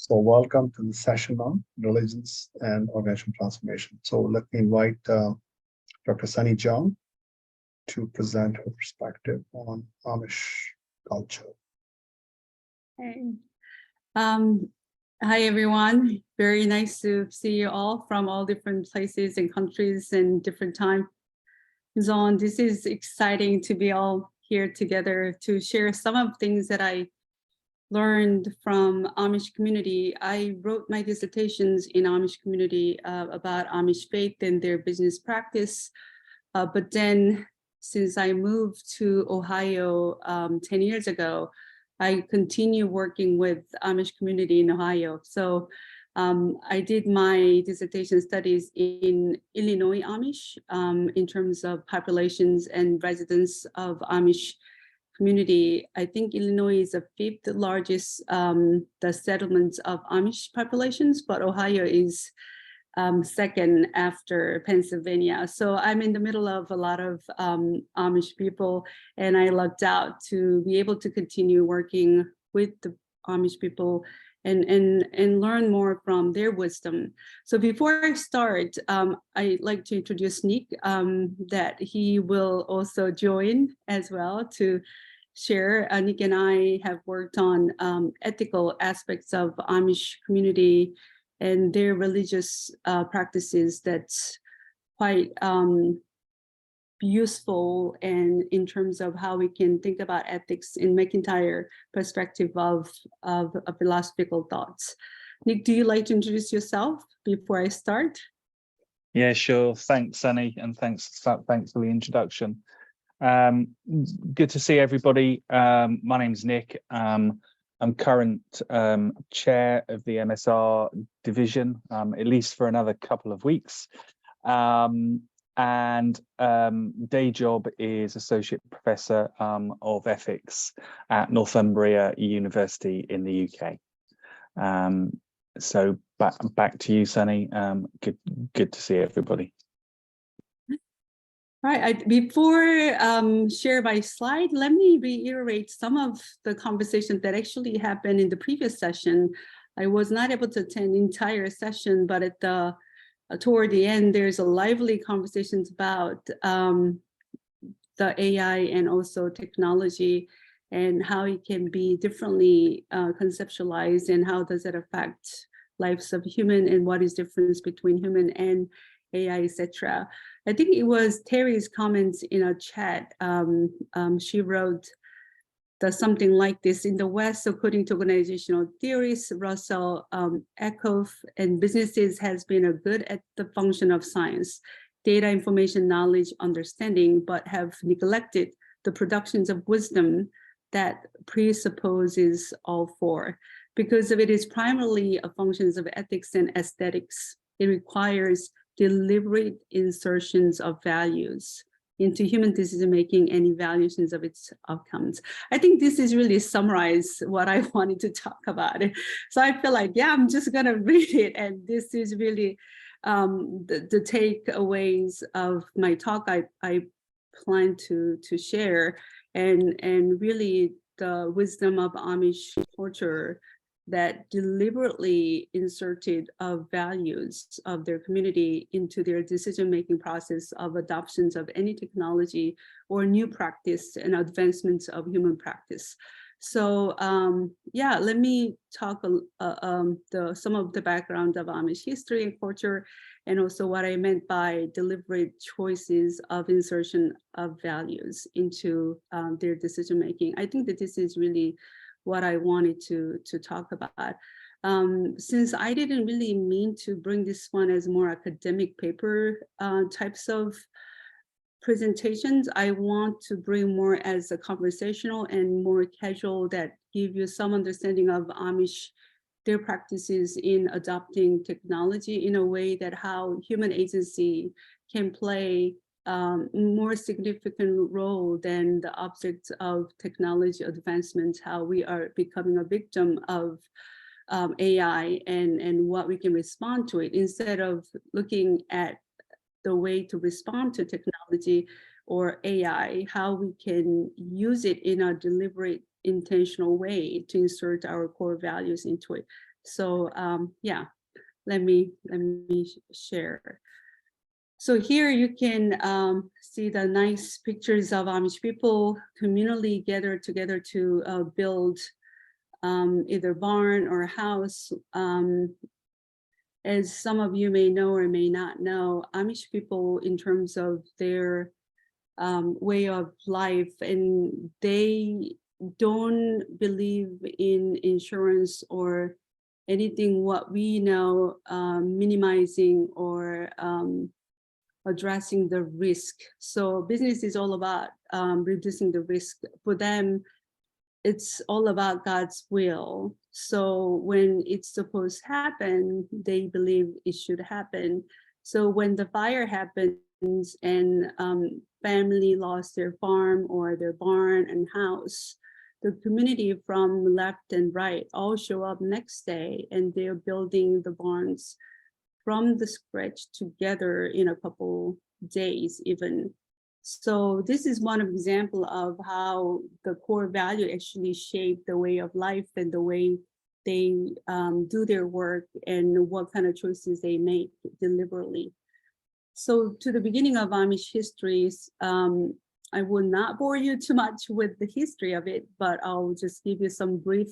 So welcome to the session on religions and organizational transformation. So let me invite Dr. Sunny Jung to present her perspective on Amish culture. Hey. Hi, everyone. Very nice to see you all from all different places and countries and different time zones. This is exciting to be all here together to share some of things that I learned from Amish community. I wrote my dissertations in Amish community about Amish faith and their business practice. But then since I moved to Ohio 10 years ago, I continue working with Amish community in Ohio. So I did my dissertation studies in Illinois Amish in terms of populations and residents of Amish community. I think Illinois is the 5th largest the settlements of Amish populations, but Ohio is second after Pennsylvania. So I'm in the middle of a lot of Amish people, and I lucked out to be able to continue working with the Amish people and learn more from their wisdom. So before I start, I'd like to introduce Nick, that he will also join as well to share. Nick and I have worked on ethical aspects of Amish community and their religious practices that's quite useful, and in terms of how we can think about ethics in McIntyre perspective of philosophical thoughts. Nick, do you like to introduce yourself before I start? Yeah, sure. Thanks, Sunny, and thanks for the introduction. Good to see everybody. My name's Nick. I'm current chair of the MSR division, at least for another couple of weeks. And day job is associate professor of ethics at Northumbria University in the UK. So back to you, Sunny. Good to see everybody. All right, before share my slide, let me reiterate some of the conversations that actually happened in the previous session. I was not able to attend the entire session, but at the toward the end, there's a lively conversations about the AI and also technology and how it can be differently conceptualized, and how does it affect lives of human, and what is the difference between human and AI, etc. I think it was Terry's comments in a chat. She wrote something like this: in the West, according to organizational theorists, Russell Eckhoff, and businesses has been a good at the function of science, data, information, knowledge, understanding, but have neglected the productions of wisdom that presupposes all four. Because of it is primarily a functions of ethics and aesthetics. It requires deliberate insertions of values into human decision-making and evaluations of its outcomes. I think this is really summarize what I wanted to talk about. So I feel like, yeah, I'm just gonna read it. And this is really the takeaways of my talk I plan to share, and really the wisdom of Amish culture that deliberately inserted values of their community into their decision-making process of adoptions of any technology or new practice and advancements of human practice. So yeah, let me talk some of the background of Amish history and culture, and also what I meant by deliberate choices of insertion of values into their decision-making. I think that this is really what I wanted to talk about. Since I didn't really mean to bring this one as more academic paper types of presentations, I want to bring more as a conversational and more casual that give you some understanding of Amish, their practices in adopting technology in a way that how human agency can play more significant role than the objects of technology advancements, how we are becoming a victim of AI and what we can respond to it, instead of looking at the way to respond to technology or AI, how we can use it in a deliberate, intentional way to insert our core values into it. So yeah, let me share. So here you can see the nice pictures of Amish people communally gathered together to build either barn or house. As some of you may know or may not know, Amish people, in terms of their way of life, and they don't believe in insurance or anything what we know, minimizing or addressing the risk. So business is all about reducing the risk. For them, it's all about God's will. So when it's supposed to happen, they believe it should happen. So when the fire happens and family lost their farm or their barn and house, the community from left and right all show up next day, and they're building the barns from the scratch together in a couple days even. So this is one example of how the core value actually shape the way of life and the way they do their work and what kind of choices they make deliberately. So to the beginning of Amish histories, I will not bore you too much with the history of it, but I'll just give you some brief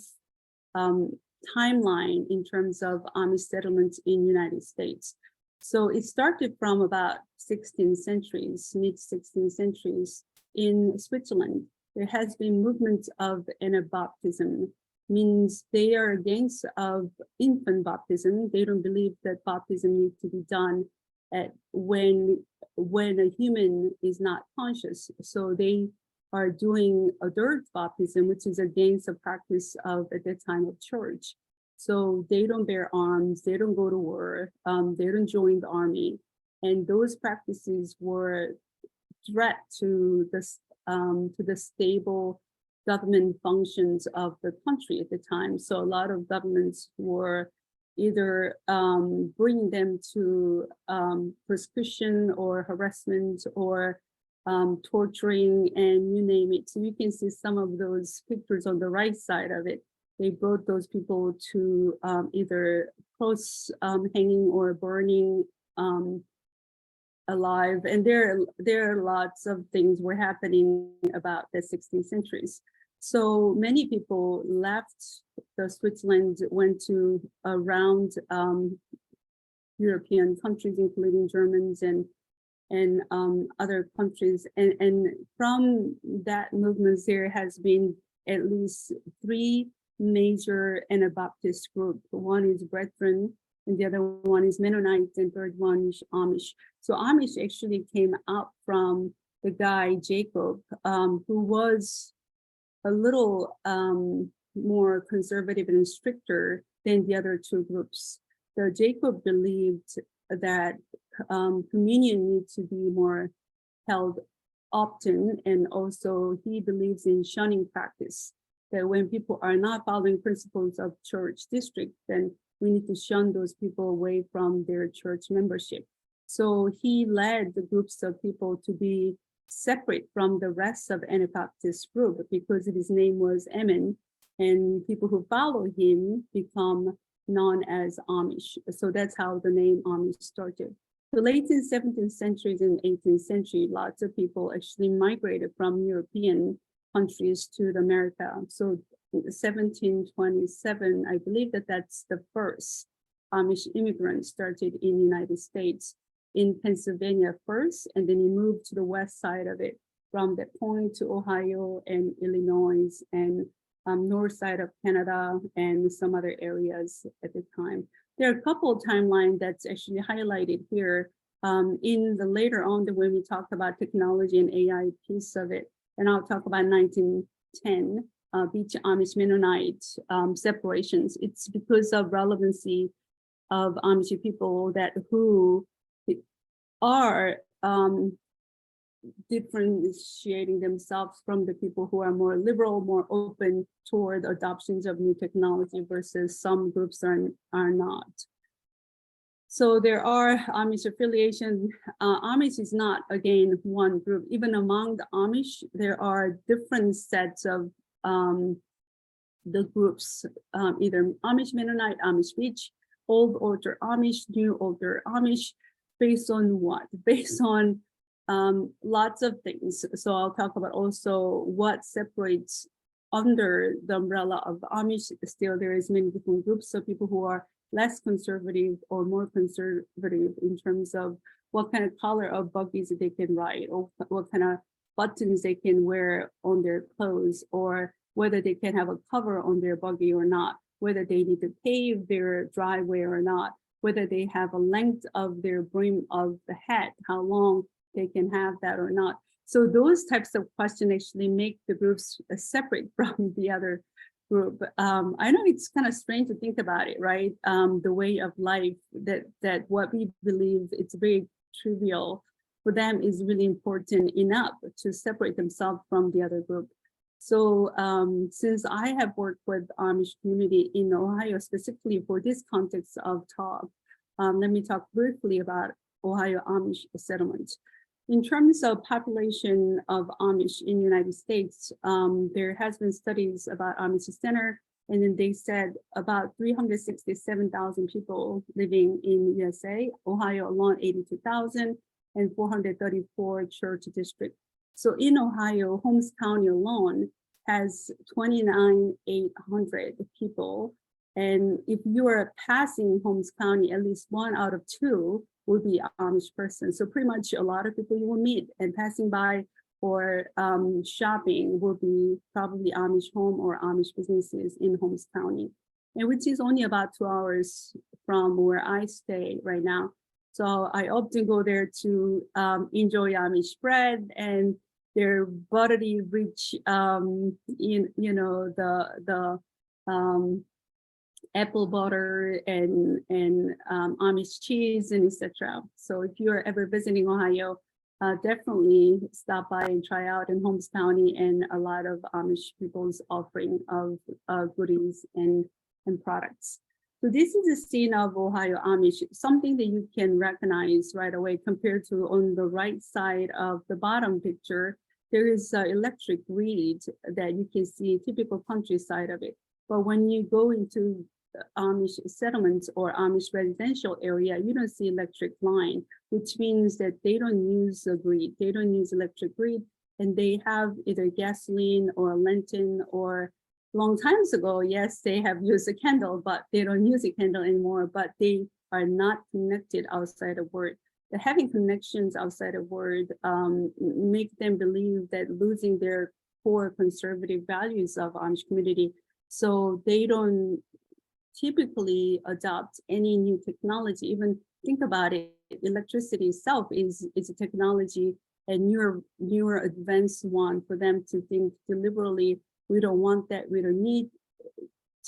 timeline in terms of Amish settlements in United States. So it started from about 16th centuries, mid 16th centuries in Switzerland. There has been movements of Anabaptism, means they are against of infant baptism. They don't believe that baptism needs to be done at when a human is not conscious. So they are doing adult baptism, which is against the practice of at the time of church. So they don't bear arms, they don't go to war, they don't join the army. And those practices were threat to the stable government functions of the country at the time. So a lot of governments were either bringing them to persecution or harassment or torturing, and you name it. So you can see some of those pictures on the right side of it. They brought those people to either cross hanging or burning alive. And there are lots of things were happening about the 16th centuries. So many people left the Switzerland, went to around European countries, including Germans and other countries. And from that movement, there has been at least 3 major Anabaptist groups. One is Brethren, and the other one is Mennonite, and third one is Amish. So Amish actually came out from the guy Jacob, who was a little more conservative and stricter than the other 2 groups. So Jacob believed that communion needs to be more held often, and also he believes in shunning practice, that when people are not following principles of church district, then we need to shun those people away from their church membership. So he led the groups of people to be separate from the rest of Anabaptist group because his name was Amen, and people who follow him become known as Amish. So that's how the name Amish started. The late 17th centuries and 18th century, lots of people actually migrated from European countries to America. So 1727, I believe that's the first Amish immigrant started in the United States, in Pennsylvania first, and then he moved to the west side of it, from that point to Ohio and Illinois and north side of Canada and some other areas at the time. There are a couple of timelines that's actually highlighted here in the later on when we talk about technology and AI piece of it. And I'll talk about 1910, Beach Amish Mennonite separations. It's because of relevancy of Amish people that who are differentiating themselves from the people who are more liberal, more open toward adoptions of new technology versus some groups are not. So there are Amish affiliation. Amish is not, again, one group. Even among the Amish, there are different sets of the groups, either Amish Mennonite, Amish Beach, Old Order Amish, New Order Amish, based on what? Based on lots of things. So I'll talk about also what separates under the umbrella of Amish. Still, there is many different groups. So people who are less conservative or more conservative in terms of what kind of color of buggies they can ride, or what kind of buttons they can wear on their clothes, or whether they can have a cover on their buggy or not, whether they need to pave their driveway or not, whether they have a length of their brim of the hat, how long they can have that or not. So those types of questions actually make the groups separate from the other group. I know it's kind of strange to think about it, right? The way of life that what we believe it's very trivial for them is really important enough to separate themselves from the other group. So since I have worked with Amish community in Ohio, specifically for this context of talk, let me talk briefly about Ohio Amish settlement. In terms of population of Amish in the United States, there has been studies about Amish Center, and then they said about 367,000 people living in USA, Ohio alone 82,000, and 434 church districts. So in Ohio, Holmes County alone has 29,800 people. And if you are passing Holmes County, at least 1 out of 2 will be Amish person. So pretty much a lot of people you will meet and passing by or shopping will be probably Amish home or Amish businesses in Holmes County, and which is only about 2 hours from where I stay right now. So I often go there to enjoy Amish bread and their buttery rich, the apple butter and Amish cheese and etc. So if you're ever visiting Ohio, definitely stop by and try out in Holmes County and a lot of Amish people's offering of goodies and products. So this is a scene of Ohio Amish, something that you can recognize right away compared to on the right side of the bottom picture. There is an electric grid that you can see, typical countryside of it. But when you go into Amish settlements or Amish residential area, you don't see electric line, which means that they don't use a grid. They don't use electric grid, and they have either gasoline or a lantern, or long times ago, yes, they have used a candle, but they don't use a candle anymore, but they are not connected outside of word. The having connections outside of word make them believe that losing their core conservative values of Amish community. So they don't typically adopt any new technology. Even think about it, electricity itself is a technology, a newer advanced one for them to think deliberately, we don't want that, we don't need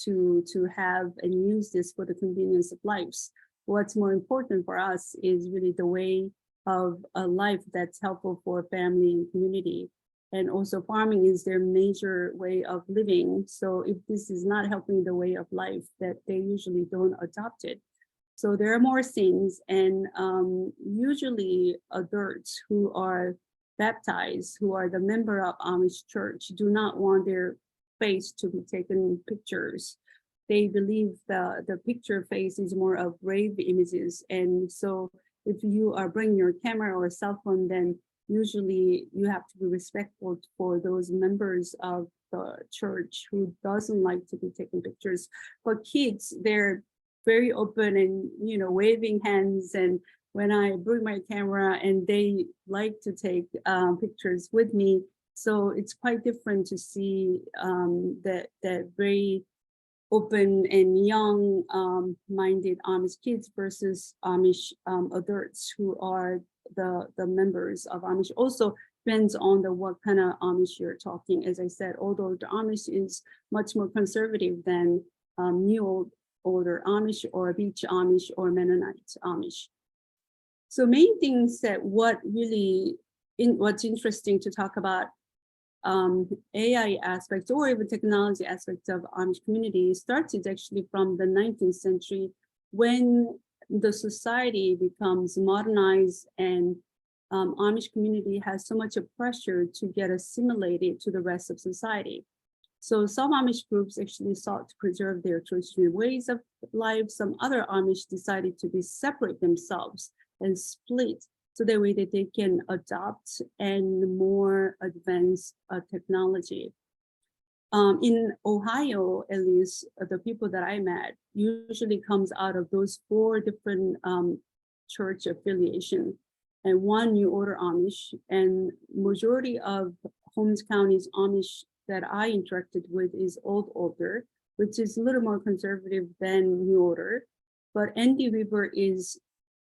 to have and use this for the convenience of lives. What's more important for us is really the way of a life that's helpful for family and community. And also farming is their major way of living. So if this is not helping the way of life, that they usually don't adopt it. So there are more things, and usually adults who are baptized, who are the member of Amish church, do not want their face to be taken pictures. They believe the picture face is more of brave images. And so if you are bringing your camera or cell phone, then usually you have to be respectful for those members of the church who doesn't like to be taking pictures. But kids, they're very open and, waving hands. And when I bring my camera, and they like to take pictures with me. So it's quite different to see that very open and young minded Amish kids versus Amish adults who are the members of Amish. Also depends on what kind of Amish you're talking. As I said, although the Amish is much more conservative than new older Amish or beach Amish or Mennonite Amish. So main things that what's interesting to talk about AI aspects or even technology aspects of Amish community started actually from the 19th century, when the society becomes modernized and Amish community has so much of pressure to get assimilated to the rest of society. So some Amish groups actually sought to preserve their traditional ways of life. Some other Amish decided to be separate themselves and split so that way that they can adopt and more advanced technology. In Ohio, at least, the people that I met usually comes out of those 4 different church affiliation and 1 New Order Amish, and majority of Holmes County's Amish that I interacted with is Old Order, which is a little more conservative than New Order, but Andy Weaver is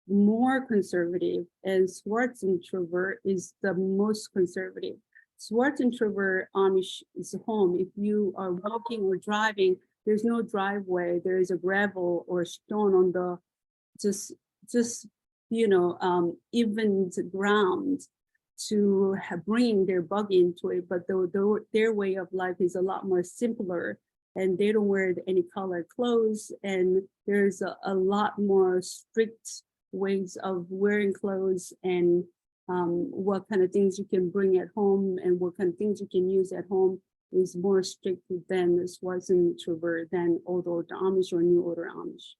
more conservative and Swartz and Trover is the most conservative. Swartz and Trover Amish is home. If you are walking or driving, there's no driveway. There is a gravel or stone on the just even ground to bring their buggy into it. But their way of life is a lot more simpler, and they don't wear any colored clothes. And there's a lot more strict ways of wearing clothes and what kind of things you can bring at home and what kind of things you can use at home is more strict than Swartz and Trover, than Old Order Amish or New Order Amish.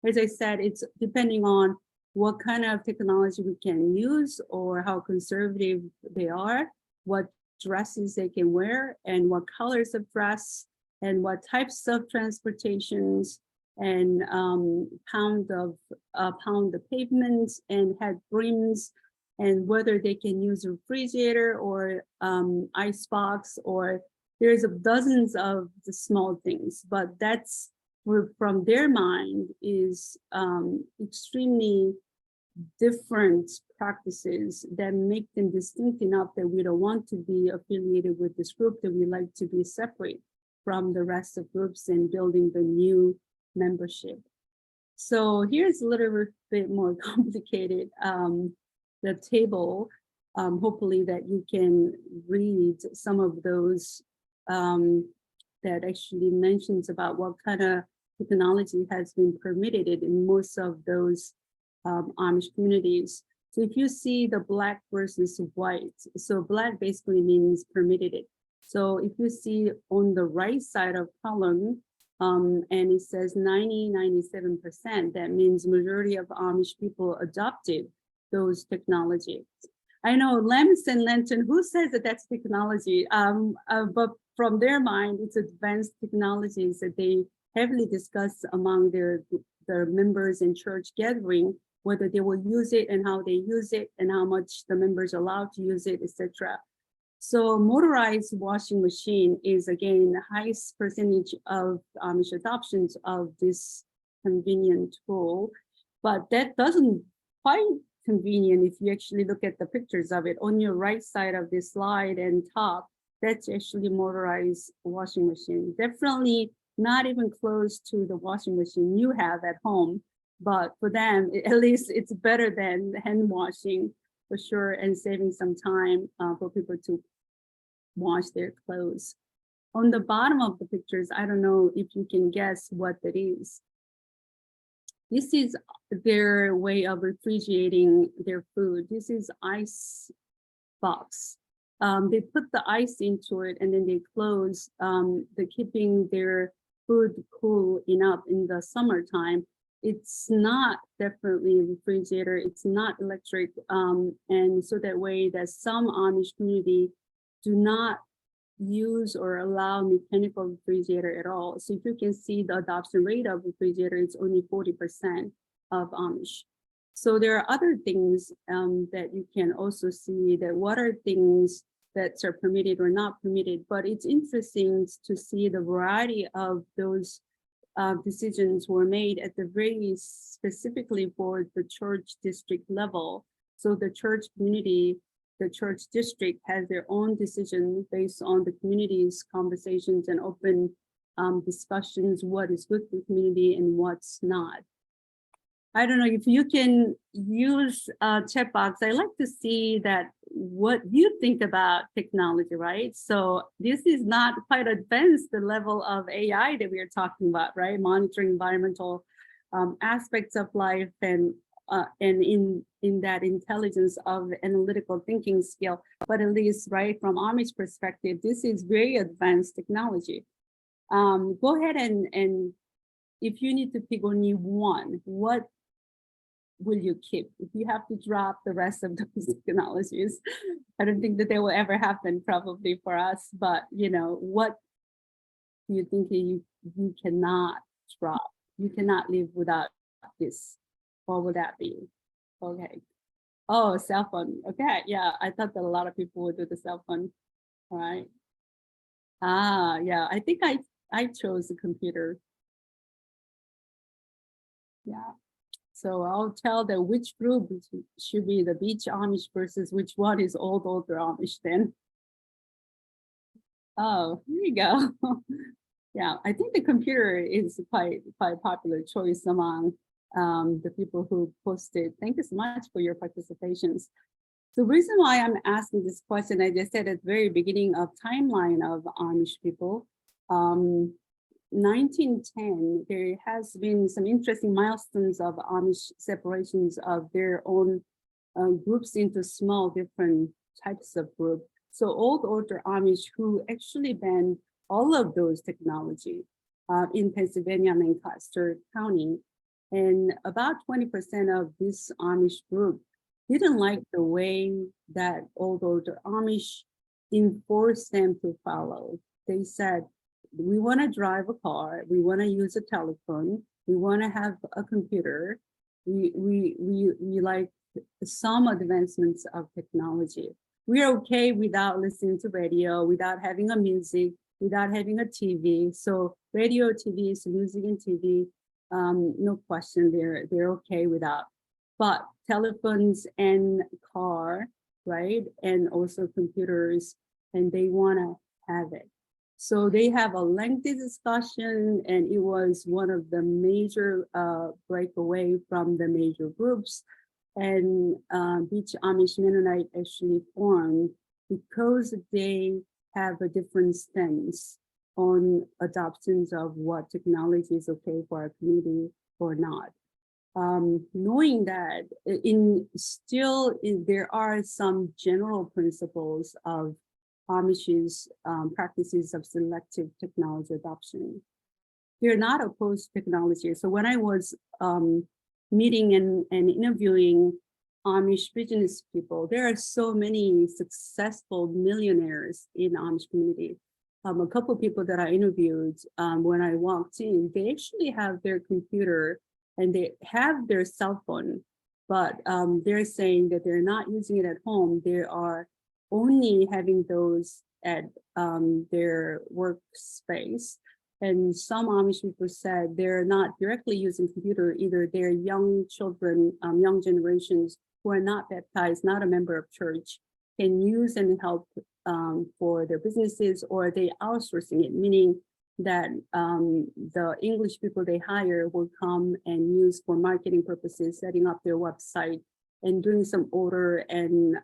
As I said, it's depending on what kind of technology we can use or how conservative they are, what dresses they can wear and what colors of dress and what types of transportations and pound the pavements and head brims, and whether they can use a refrigerator or ice box, or there's dozens of the small things, but that's from their mind is extremely different practices that make them distinct enough that we don't want to be affiliated with this group, that we like to be separate from the rest of groups and building the new membership. So here's a little bit more complicated, the table, hopefully that you can read some of those that actually mentions about what kind of technology has been permitted in most of those Amish communities. So if you see the black versus white, so black basically means permitted it. So if you see on the right side of column, and it says 97%, that means majority of Amish people adopted those technologies. I know lamps and lantern, who says that that's technology? But from their mind, it's advanced technologies that they heavily discuss among their members in church gathering, whether they will use it and how they use it and how much the members are allowed to use it, etc. So motorized washing machine is again the highest percentage of Amish adoptions of this convenient tool, but that doesn't quite convenient if you actually look at the pictures of it. On your right side of this slide and top, that's actually motorized washing machine. Definitely not even close to the washing machine you have at home, but for them, at least it's better than hand washing for sure, and saving some time for people to wash their clothes. On the bottom of the pictures, I don't know if you can guess what that is. This is their way of refrigerating their food. This is ice box. They put the ice into it and then they close, they're keeping their food cool enough in the summertime. It's not definitely a refrigerator, it's not electric. And so that way that some Amish community do not use or allow mechanical refrigerator at all. So if you can see the adoption rate of refrigerator, it's only 40% of Amish. So there are other things that you can also see, that what are things that are permitted or not permitted, but it's interesting to see the variety of those decisions were made at the very specifically for the church district level. So the church community, the church district has their own decision based on the community's conversations and open discussions, what is good for the community and what's not. I don't know if you can use a chat box. I like to see that what you think about technology, right? So this is not quite advanced, the level of AI that we are talking about, right? Monitoring environmental aspects of life and and in that intelligence of analytical thinking skill, but at least right from Amish perspective, this is very advanced technology. Go ahead and if you need to pick only one, what will you keep? If you have to drop the rest of those technologies, I don't think that they will ever happen probably for us, but you know, what do you think you cannot drop? You cannot live without this. What would that be? Okay. Oh, cell phone. Okay, yeah, I thought that a lot of people would do the cell phone, right? Ah, yeah, I think I chose the computer. Yeah. So I'll tell that which group should be the beach Amish versus which one is older Amish then. Oh, here you go. Yeah, I think the computer is quite popular choice among the people who posted. Thank you so much for your participations. The reason why I'm asking this question, I just said at the very beginning of timeline of Amish people, 1910, there has been some interesting milestones of Amish separations of their own groups into small different types of group. So older Amish who actually banned all of those technology in Pennsylvania and Lancaster County. And about 20% of this Amish group didn't like the way that older Amish enforced them to follow. They said, we want to drive a car, we want to use a telephone, we want to have a computer, we like some advancements of technology. We're okay without listening to radio, without having a music, without having a TV. So radio, TV, so music and TV, no question, they're okay without. But telephones and car, right? And also computers, and they want to have it. So they have a lengthy discussion, and it was one of the major breakaway from the major groups. And Beach Amish Mennonite actually formed because they have a different stance on adoptions of what technology is okay for our community or not. Knowing that there are some general principles of Amish's practices of selective technology adoption. They're not opposed to technology. So when I was meeting and interviewing Amish business people, there are so many successful millionaires in Amish community. A couple of people that I interviewed when I walked in, they actually have their computer and they have their cell phone, but they're saying that they're not using it at home. They are only having those at their workspace. And some Amish people said they're not directly using computer, either they're young children, young generations who are not baptized, not a member of church, can use and help for their businesses, or they outsourcing it, meaning that the English people they hire will come and use for marketing purposes, setting up their website and doing some order and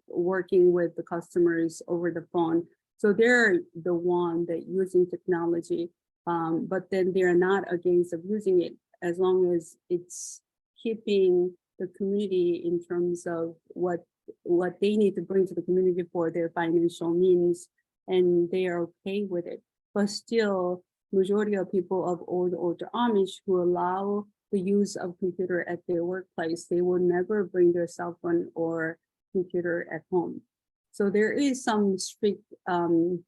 working with the customers over the phone. So they're the one that using technology, but then they're not against of using it as long as it's keeping the community in terms of what they need to bring to the community for their financial means, and they are okay with it. But still, majority of people of older Amish who allow the use of computer at their workplace, they will never bring their cell phone or computer at home. So there is some strict, the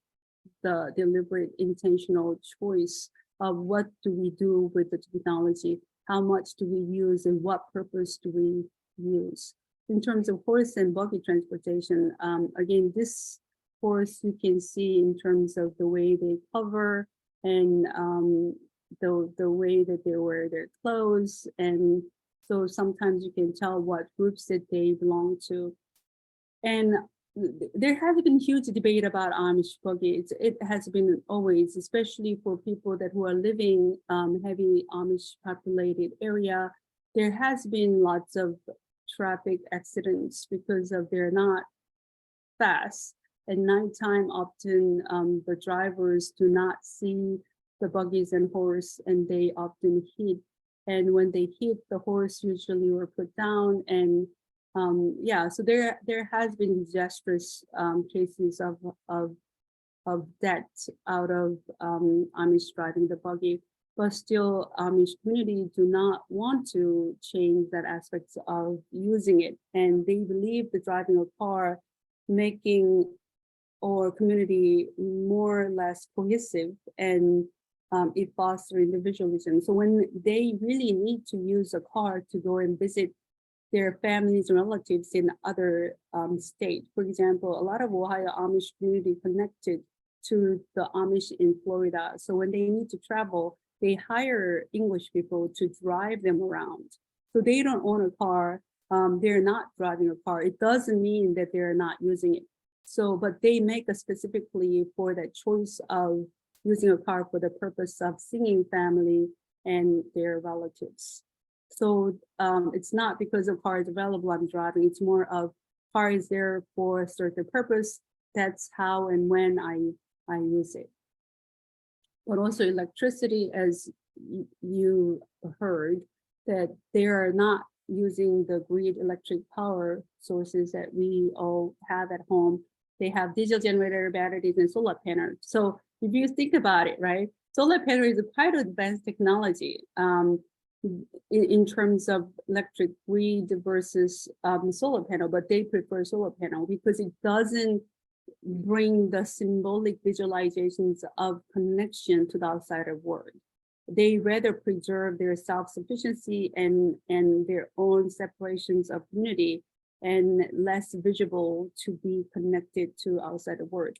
deliberate intentional choice of what do we do with the technology, how much do we use, and what purpose do we use. In terms of horse and buggy transportation, again, this horse you can see in terms of the way they cover and the way that they wear their clothes. And so sometimes you can tell what groups that they belong to. And there has been huge debate about Amish buggy. It has been always, especially for people that who are living heavy Amish populated area. There has been lots of traffic accidents because of they're not fast. At nighttime, often the drivers do not see the buggies and horse, and they often hit And when they hit, the horse usually were put down. And yeah, so there has been disastrous cases of death out of Amish driving the buggy, but still Amish community do not want to change that aspect of using it. And they believe the driving a car making our community more or less cohesive, and it fosters individualism. So when they really need to use a car to go and visit their families and relatives in other states, for example, a lot of Ohio Amish community connected to the Amish in Florida. So when they need to travel, they hire English people to drive them around. So they don't own a car. They're not driving a car. It doesn't mean that they're not using it. So, but they make a specifically for that choice of using a car for the purpose of seeing family and their relatives. So it's not because a car is available, I'm driving. It's more of car is there for a certain purpose. That's how and when I use it. But also electricity, as you heard, that they are not using the grid electric power sources that we all have at home. They have diesel generator batteries and solar panels. So if you think about it, right, solar panel is a quite advanced technology in terms of electric grid versus solar panel, but they prefer solar panel because it doesn't bring the symbolic visualizations of connection to the outside world. They rather preserve their self-sufficiency and their own separations of community and less visible to be connected to outside the world.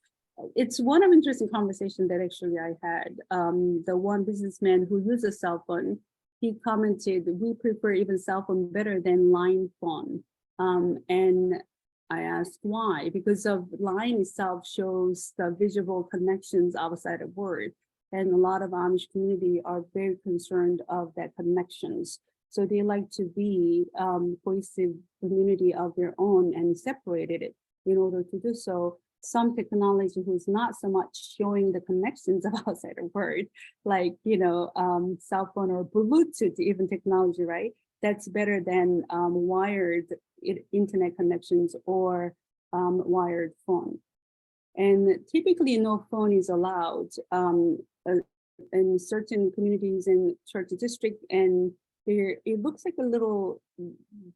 It's one of interesting conversation that actually I had. The one businessman who uses cell phone, he commented, we prefer even cell phone better than line phone. And I asked why, because of line itself shows the visual connections outside of word. And a lot of Amish community are very concerned of that connections. So they like to be cohesive community of their own and separated it in order to do so. Some technology who's not so much showing the connections of outside of word, like, you know, cell phone or Bluetooth, even technology, right? That's better than wired internet connections or wired phone. And typically no phone is allowed in certain communities in church district, and there it looks like a little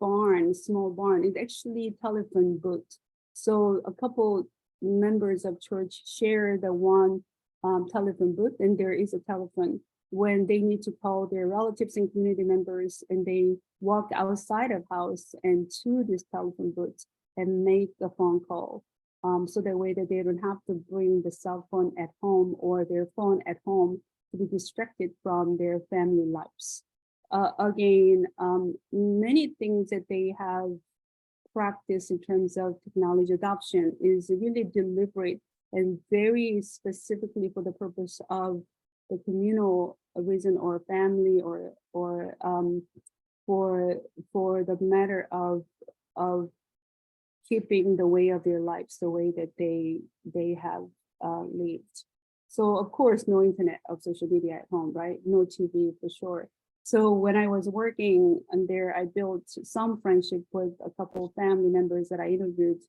barn, small barn. It's actually telephone booth. So a couple members of church share the one telephone booth, and there is a telephone when they need to call their relatives and community members, and they walk outside of house and to this telephone booth and make a phone call. So that way that they don't have to bring the cell phone at home or their phone at home to be distracted from their family lives. Again, many things that they have practiced in terms of technology adoption is really deliberate and very specifically for the purpose of the communal reason or family or for the matter of keeping the way of their lives the way that they have lived. So of course, no internet or social media at home, right? No TV for sure. So when I was working and there, I built some friendship with a couple of family members that I interviewed.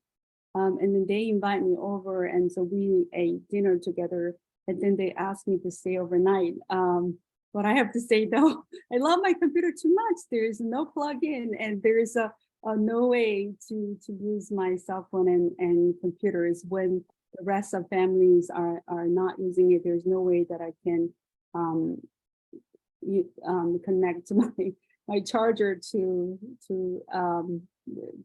And then they invite me over, and so we ate dinner together. And then they asked me to stay overnight. But I have to say, no, I love my computer too much. There is no plug-in, and there is no way to use my cell phone and computers when the rest of families are not using it. There's no way that I can connect my charger to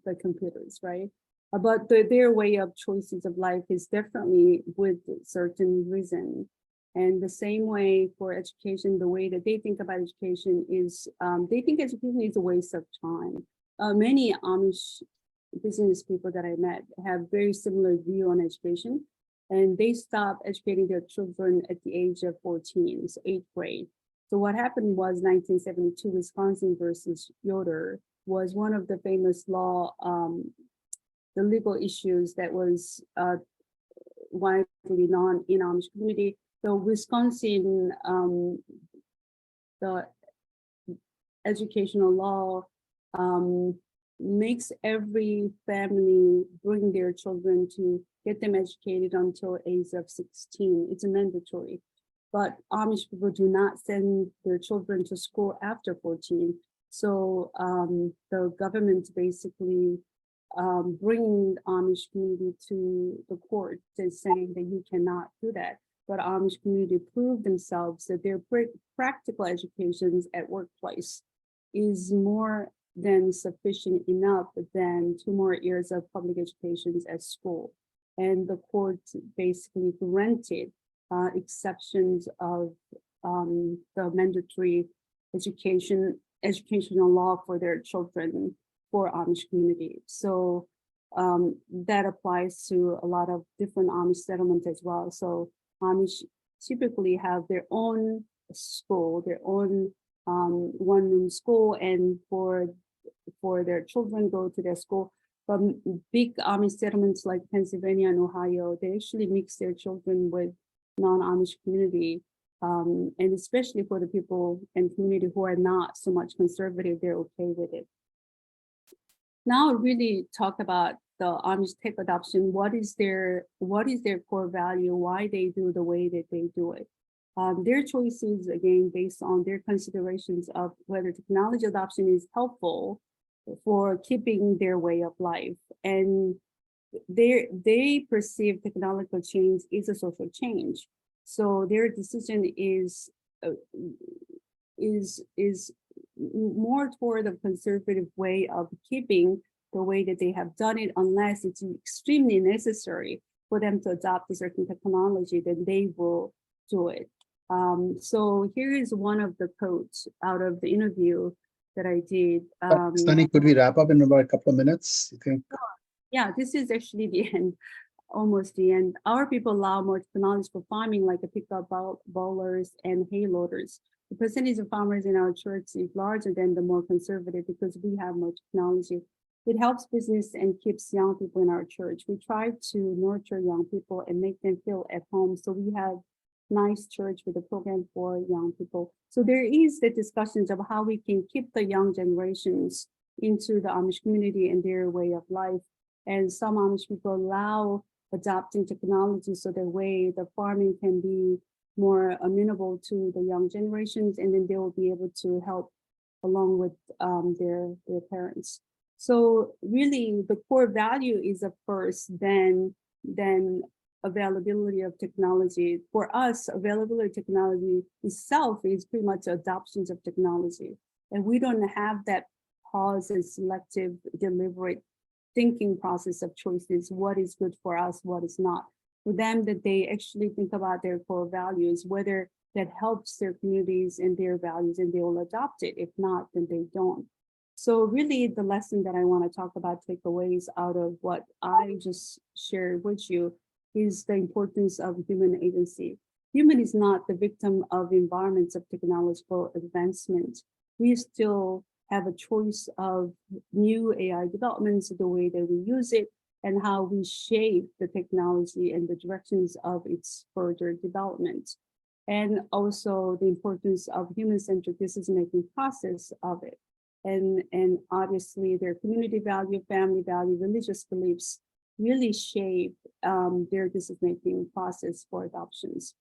the computers, right? But their way of choices of life is definitely with certain reason. And the same way for education, the way that they think about education is they think education is a waste of time. Many Amish business people that I met have very similar view on education, and they stop educating their children at the age of 14, so 8th grade. So what happened was 1972 Wisconsin versus Yoder was one of the famous law, the legal issues that was widely known in Amish community. So Wisconsin, educational law makes every family bring their children to get them educated until age of 16. It's mandatory. But Amish people do not send their children to school after 14. So the government basically bringing the Amish community to the court is saying that you cannot do that. But Amish community proved themselves that their practical educations at workplace is more than sufficient enough than 2 more years of public educations at school. And the court basically granted exceptions of the mandatory educational law for their children for Amish community. So that applies to a lot of different Amish settlements as well. So Amish typically have their own school, their own one-room school, and for their children go to their school. But big Amish settlements like Pennsylvania and Ohio, they actually mix their children with non-Amish community. And especially for the people and community who are not so much conservative, they're okay with it. Now really talk about the Amish tech adoption. What is their core value? Why they do the way that they do it? Their choices, again, based on their considerations of whether technology adoption is helpful for keeping their way of life. And they perceive technological change is a social change. So their decision is more toward a conservative way of keeping the way that they have done it, unless it's extremely necessary for them to adopt a certain technology, then they will do it. So here is one of the quotes out of the interview that I did. Sunny, could we wrap up in about a couple of minutes, you think? Yeah, this is actually the end, almost the end. Our people allow more technology for farming, like a pickup bowlers and hay loaders. The percentage of farmers in our church is larger than the more conservative because we have more technology. It helps business and keeps young people in our church. We try to nurture young people and make them feel at home. So we have nice church with a program for young people. So there is the discussions of how we can keep the young generations into the Amish community and their way of life. And some Amish people allow adopting technology so the way the farming can be more amenable to the young generations, and then they will be able to help along with their parents. So really the core value is of course then availability of technology. For us, availability of technology itself is pretty much adoptions of technology. And we don't have that pause and selective, deliberate thinking process of choices, what is good for us, what is not. For them, that they actually think about their core values, whether that helps their communities and their values, and they will adopt it. If not, then they don't. So really the lesson that I want to talk about, takeaways out of what I just shared with you, is the importance of human agency. Human is not the victim of environments of technological advancement. We still have a choice of new AI developments, the way that we use it, and how we shape the technology and the directions of its further development. And also the importance of human-centered decision-making process of it. And obviously their community value, family value, religious beliefs really shape their decision-making process for adoptions.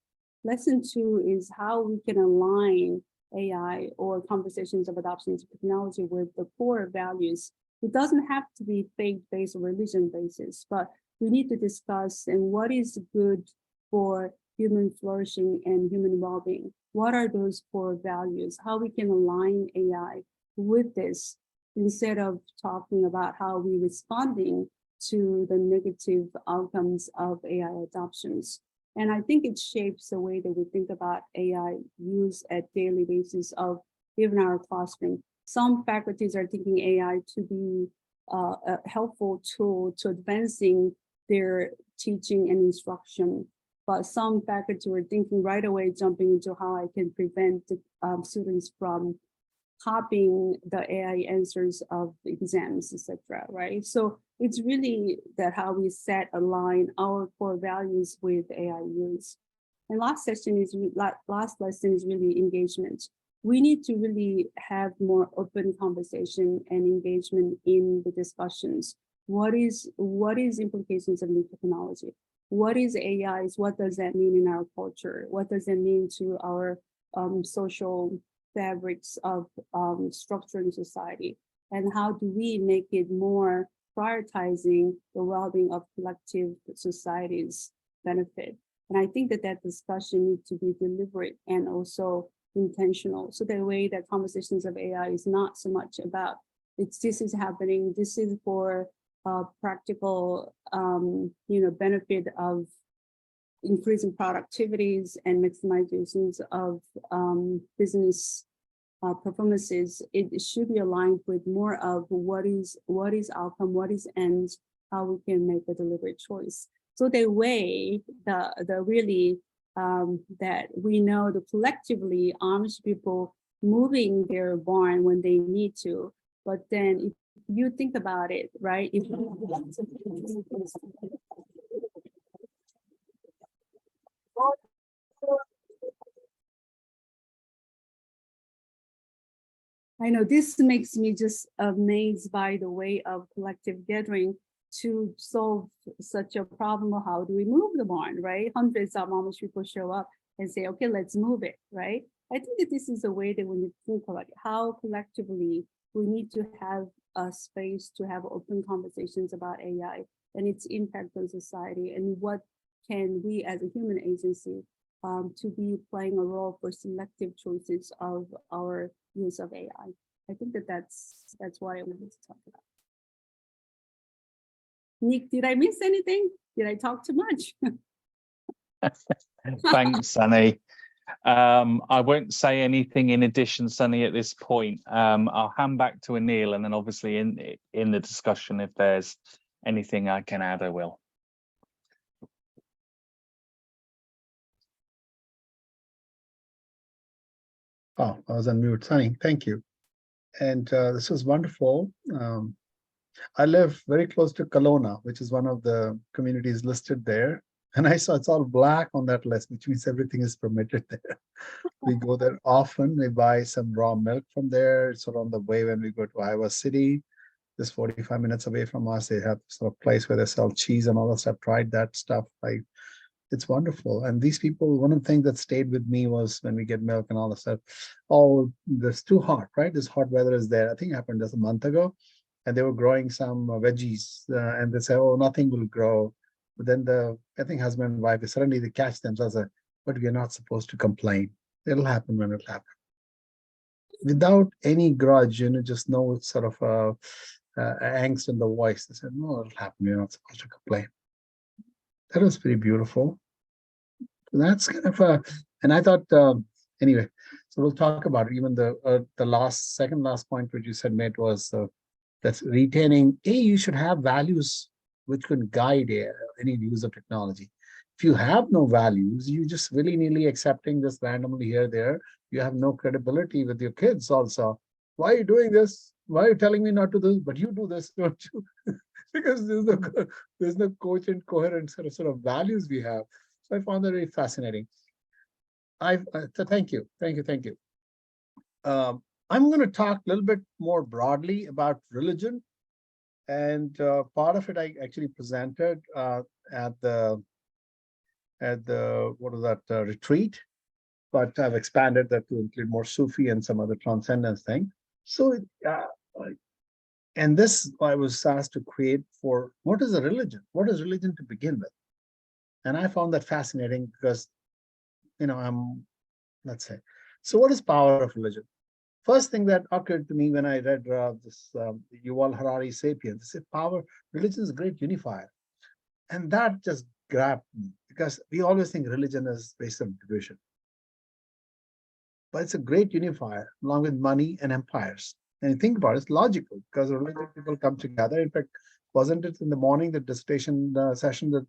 Lesson 2 is how we can align AI or conversations of adoptions of technology with the core values. It doesn't have to be faith-based or religion basis, but we need to discuss and what is good for human flourishing and human well-being. What are those core values? How we can align AI with this instead of talking about how we're responding to the negative outcomes of AI adoptions. And I think it shapes the way that we think about AI use at daily basis of even our classroom. Some faculties are thinking AI to be a helpful tool to advancing their teaching and instruction. But some faculty were thinking right away, jumping into how I can prevent students from copying the AI answers of exams, etc. Right? So it's really that how we align our core values with AI use. And last lesson is really engagement. we need to really have more open conversation and engagement in the discussions. What is implications of new technology? What is AIs? What does that mean in our culture? What does it mean to our social fabrics of structuring society? And how do we make it more prioritizing the well-being of collective society's benefit? And I think that discussion needs to be deliberate and also intentional. So the way that conversations of AI is not so much about this is happening, this is for practical benefit of increasing productivities and maximizations of business performances. It should be aligned with more of what is outcome, what is end, how we can make a deliberate choice. So the way the really that we know that collectively Amish people moving their barn when they need to, but then if you think about it, right? If I know this makes me just amazed by the way of collective gathering to solve such a problem. How do we move the barn, right? Hundreds of Amish people show up and say, okay, let's move it, right? I think that this is a way that when you think about it, how collectively we need to have a space to have open conversations about AI and its impact on society, and what can we as a human agency to be playing a role for selective choices of our use of AI. I think that that's what I wanted to talk about. Nick, did I miss anything? Did I talk too much? Thanks, Sunny. I won't say anything in addition, Sunny, at this point. I'll hand back to Anil, and then obviously in the discussion, if there's anything I can add, I will. Oh, I was on mute. Sunny, thank you. And this was wonderful. I live very close to Kelowna, which is one of the communities listed there. And I saw it's all black on that list, which means everything is permitted there. We go there often. We buy some raw milk from there. It's sort of on the way when we go to Iowa City, just 45 minutes away from us. They have sort of place where they sell cheese and all that stuff. Tried that stuff. It's wonderful. And these people, one of the things that stayed with me was when we get milk and all that stuff. Oh, it's too hot, right? This hot weather is there. I think it happened just a month ago. And they were growing some veggies and they say, oh, nothing will grow. But then I think husband and wife, suddenly they catch themselves, but we are not supposed to complain. It'll happen when it'll happen. Without any grudge, just no sort of angst in the voice. They said, no, it'll happen. We're not supposed to complain. That was pretty beautiful. That's kind of and I thought, anyway, so we'll talk about it. Even the second last point which you said, mate, was that's retaining, you should have values which can guide any use of technology. If you have no values, you just willy-nilly accepting this randomly here, there, you have no credibility with your kids also. Why are you doing this? Why are you telling me not to do this? But you do this, don't you? Because there's no cogent, coherent sort of values we have. So I found that very fascinating. So thank you. I'm going to talk a little bit more broadly about religion, and part of it I actually presented at the retreat, but I've expanded that to include more Sufi and some other transcendence thing. So, and this I was asked to create for what is a religion? What is religion to begin with? And I found that fascinating because, let's say, so what is power of religion? First thing that occurred to me when I read this Yuval Harari Sapiens, I said, religion is a great unifier. And that just grabbed me because we always think religion is based on division. But it's a great unifier along with money and empires. And you think about it, it's logical because religious people come together. In fact, wasn't it in the morning, the dissertation session that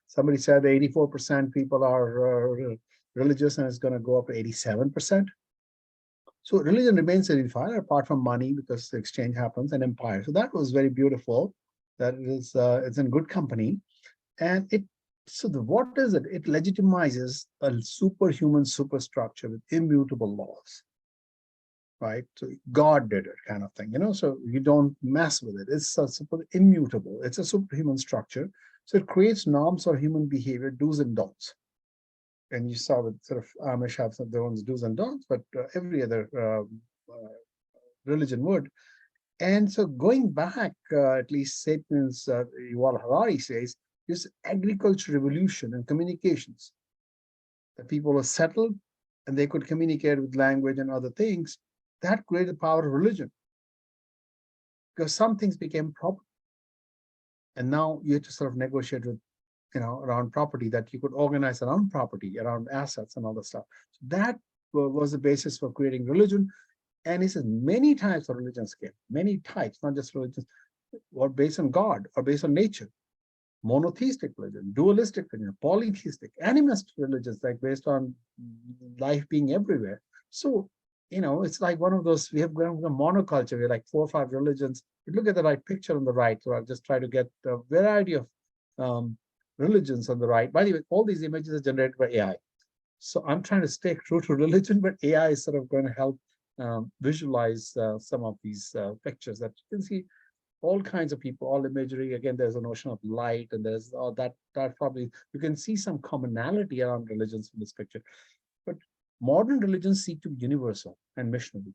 somebody said 84% people are religious and it's going to go up to 87%? So religion remains a unifier apart from money because the exchange happens, and empire. So that was very beautiful. That is, it's in good company. And what is it? It legitimizes a superhuman superstructure with immutable laws. right? So God did it kind of thing, so you don't mess with it. It's a super immutable. It's a superhuman structure. So it creates norms for human behavior, do's and don'ts. And you saw that sort of Amish have some their own do's and don'ts, but every other religion would. And so going back, at least Sapiens, Yuval Harari says, this agriculture revolution and communications. The people were settled and they could communicate with language and other things. That created the power of religion. Because some things became proper. And now you have to sort of negotiate with, around property, that you could organize around property, around assets and all that stuff. So that was the basis for creating religion. And he says many types of religions came, many types, not just religions, or based on God or based on nature. Monotheistic religion, dualistic religion, polytheistic, animist religions, like based on life being everywhere. So, it's like one of those, we have gone a monoculture, we're like 4 or 5 religions. You look at the right picture on the right, so I'll just try to get a variety of religions on the right. By the way, all these images are generated by AI. So I'm trying to stay true to religion, but AI is sort of going to help visualize some of these pictures that you can see. All kinds of people, all imagery. Again, there's a notion of light, and there's that probably you can see some commonality around religions from this picture. But modern religions seek to be universal and missionary,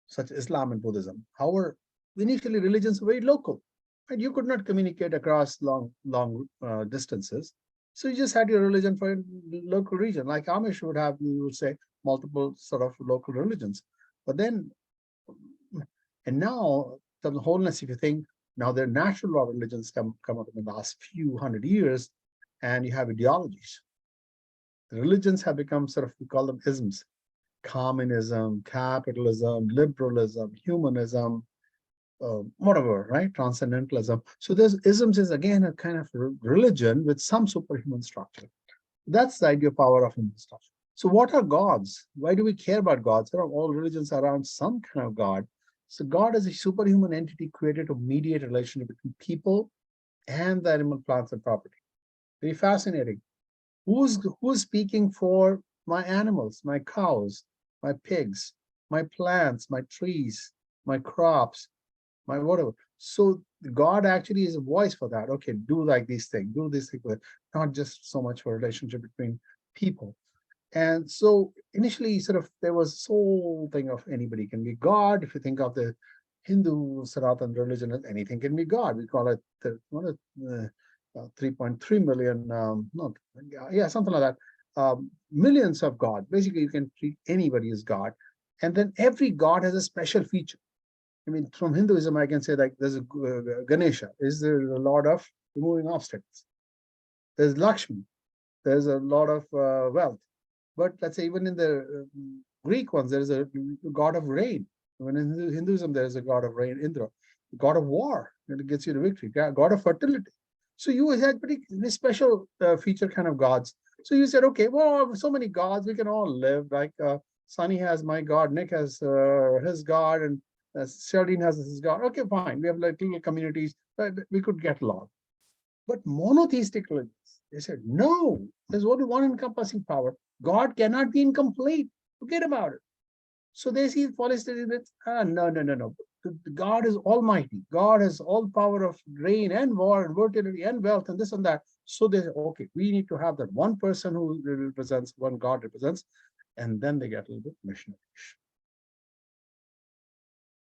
such as Islam and Buddhism. However, initially religions were very local, and you could not communicate across long distances. So you just had your religion for a local region, like Amish would have, you would say, multiple sort of local religions. But then, and now, the wholeness, if you think, now there are natural law religions come up in the last few hundred years, and you have ideologies. The religions have become sort of, we call them isms: communism, capitalism, liberalism, humanism, whatever, right? Transcendentalism. So there's isms is again a kind of religion with some superhuman structure. That's the idea of power of human structure. So what are gods? Why do we care about gods? There are all religions around some kind of god. So God is a superhuman entity created to mediate a relationship between people and the animal, plants, and property. Very fascinating. Who's speaking for my animals, my cows, my pigs, my plants, my trees, my crops, my whatever? So God actually is a voice for that. Okay, do like these things, do this thing, but not just so much for a relationship between people. And so initially, sort of, there was this whole thing of anybody can be God. If you think of the Hindu Sanatan religion, anything can be God. We call it 3.3 million, something like that. Millions of God. Basically, you can treat anybody as God. And then every God has a special feature. I mean, from Hinduism, I can say like there's a Ganesha, is the Lord of removing obstacles. There's Lakshmi, there's a lot of wealth. But let's say even in the Greek ones, there's a god of rain. When in Hinduism, there's a god of rain, Indra, god of war, and it gets you the victory, god of fertility. So you had pretty special feature kind of gods. So you said, okay, well, so many gods, we can all live. Like Sunny has my god, Nick has his god, and Sheldon has his god. Okay, fine. We have like little communities that we could get along. But monotheistic religions, they said, no, there's only one encompassing power. God cannot be incomplete. Forget about it. So they see polytheistic with, no. God is almighty. God has all power of rain and war and fertility and wealth and this and that. So they say, okay, we need to have that one person who represents, one God represents, and then they get a little bit missionary.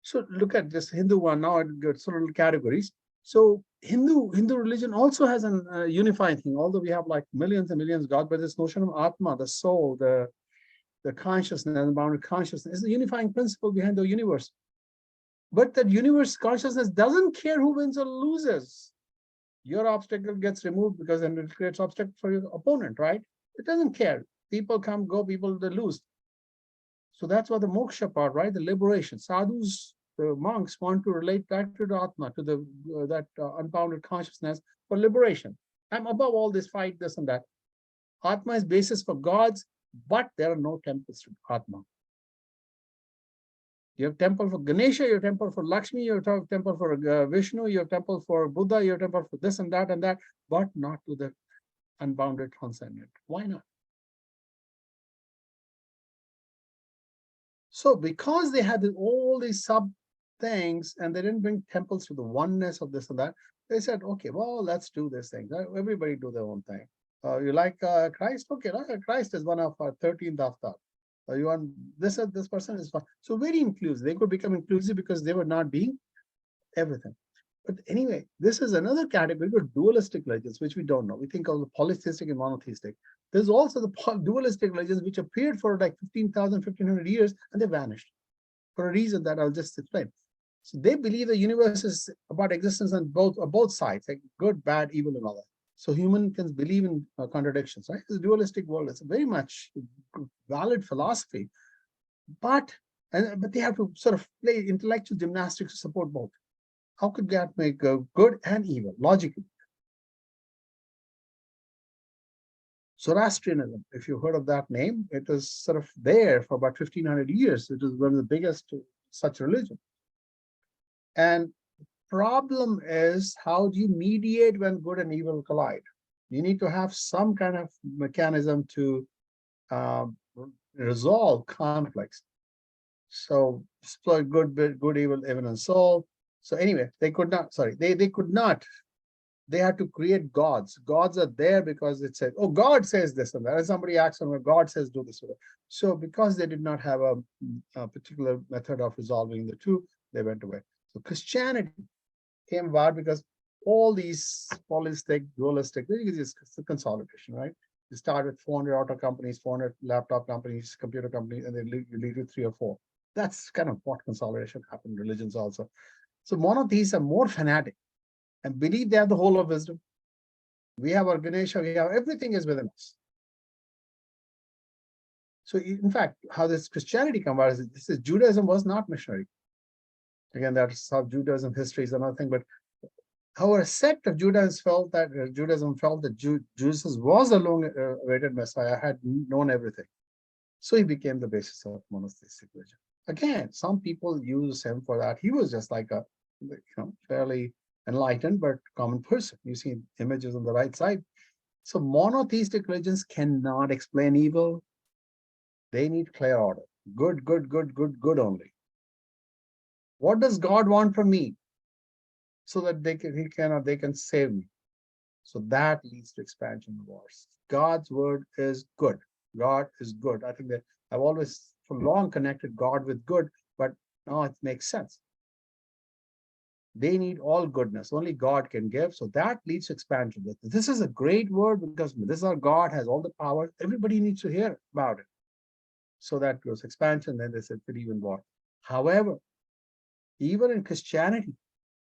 So look at this Hindu one. Now it gets sort of categories. So Hindu religion also has an unifying thing, although we have like millions and millions of gods, but this notion of Atma, the soul, the consciousness, and bounded consciousness is the unifying principle behind the universe. But that universe consciousness doesn't care who wins or loses. Your obstacle gets removed because then it creates obstacle for your opponent, right? It doesn't care. People come, go, people they lose. So that's what the moksha part, right? The liberation. Sadhus, the monks want to relate back to the Atma, to the that unbounded consciousness for liberation. I'm above all this fight, this and that. Atma is basis for gods, but there are no temples to Atma. You have temple for Ganesha, you have temple for Lakshmi, you have temple for Vishnu, you have temple for Buddha, you have temple for this and that, but not to the unbounded transcendent. Why not? So because they had all these sub things and they didn't bring temples to the oneness of this and that, they said, okay, well, let's do this thing. Everybody do their own thing. You like Christ? Okay, Christ is one of our 13th avatar. You want this person is fine. So very inclusive. They could become inclusive because they were not being everything. But anyway, this is another category of dualistic religions, which we don't know. We think of the polytheistic and monotheistic. There's also the dualistic religions, which appeared for like 15,000, 1,500 years, and they vanished for a reason that I'll just explain. So they believe the universe is about existence on both sides, like good, bad, evil, and all that. So humans can believe in contradictions, right? It's a dualistic world. It's a very much valid philosophy, but they have to sort of play intellectual gymnastics to support both. How could God make good and evil logically? Zoroastrianism, if you heard of that name, it was sort of there for about 1,500 years. It was one of the biggest such religion. And the problem is, how do you mediate when good and evil collide? You need to have some kind of mechanism to resolve conflicts. So good, evil, even and soul. So anyway, they could not, they could not. They had to create gods. Gods are there because it says, oh, God says this and that. And somebody asks them, God says do this. So because they did not have a particular method of resolving the two, they went away. So Christianity came about because all these polytheistic, dualistic, it's a consolidation, right? You start with 400 auto companies, 400 laptop companies, computer companies, and then you lead with 3 or 4. That's kind of what consolidation happened in religions also. So monotheists are more fanatic and believe they have the whole of wisdom. We have our Ganesha, we have everything is within us. So in fact, how this Christianity comes about is this is Judaism was not missionary. Again, that's how Judaism history is another thing, but how a sect of Judaism felt that Jesus was a long-awaited Messiah, had known everything. So he became the basis of monotheistic religion. Again, some people use him for that. He was just like a fairly enlightened but common person. You see images on the right side. So monotheistic religions cannot explain evil. They need clear order. Good, good, good, good, good only. What does God want from me? So that they can save me. So that leads to expansion of wars. God's word is good. God is good. I think that I've always for long connected God with good, but now it makes sense. They need all goodness. Only God can give. So that leads to expansion. This is a great word because this is our God has all the power. Everybody needs to hear about it. So that goes expansion. Then they said believe in war. However, even in Christianity,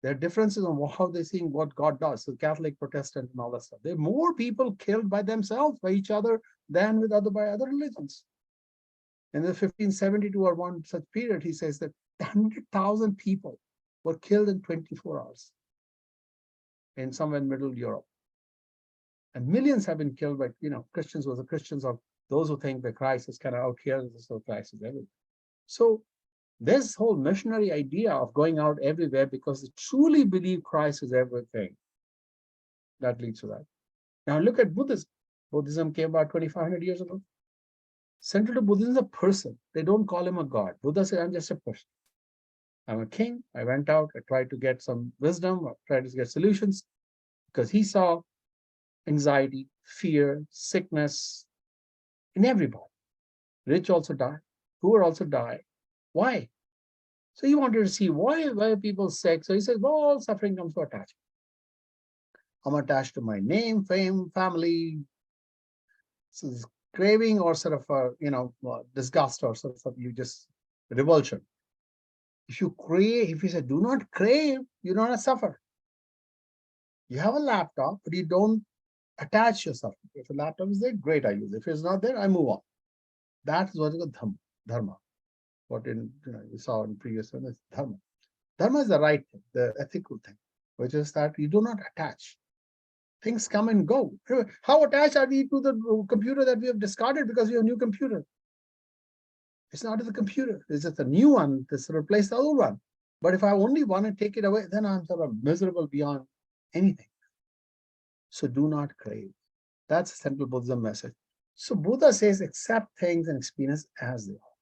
there are differences on how they see what God does. So Catholic, Protestant, and all that stuff. There are more people killed by themselves, by each other, than by other religions. In the 1572 or one such period, he says that 100,000 people were killed in 24 hours in somewhere in Middle Europe. And millions have been killed by, Christians was the Christians of those who think that Christ is kind of out here, so Christ is everywhere. So this whole missionary idea of going out everywhere because they truly believe Christ is everything, that leads to that. Now look at Buddhism. Buddhism came about 2,500 years ago. Central to Buddhism is a person. They don't call him a god. Buddha said, I'm just a person. I'm a king. I went out. I tried to get some wisdom. I tried to get solutions because he saw anxiety, fear, sickness in everybody. Rich also die. Poor also die. Why? So he wanted to see why are people sick. So he says, well, all suffering comes from attachment. I'm attached to my name, fame, family. So this craving or sort of, disgust or sort of you just revulsion. If you say do not crave, you don't suffer. You have a laptop, but you don't attach yourself. If a laptop is there, great, I use it. If it's not there, I move on. That is what is called dharma. What you saw in previous one is dharma. Dharma is the right thing, the ethical thing, which is that you do not attach. Things come and go. How attached are we to the computer that we have discarded because we have a new computer? It's not the computer. It's just a new one to replace the old one. But if I only want to take it away, then I'm sort of miserable beyond anything. So do not crave. That's a central Buddhism message. So Buddha says, accept things and experience as they are.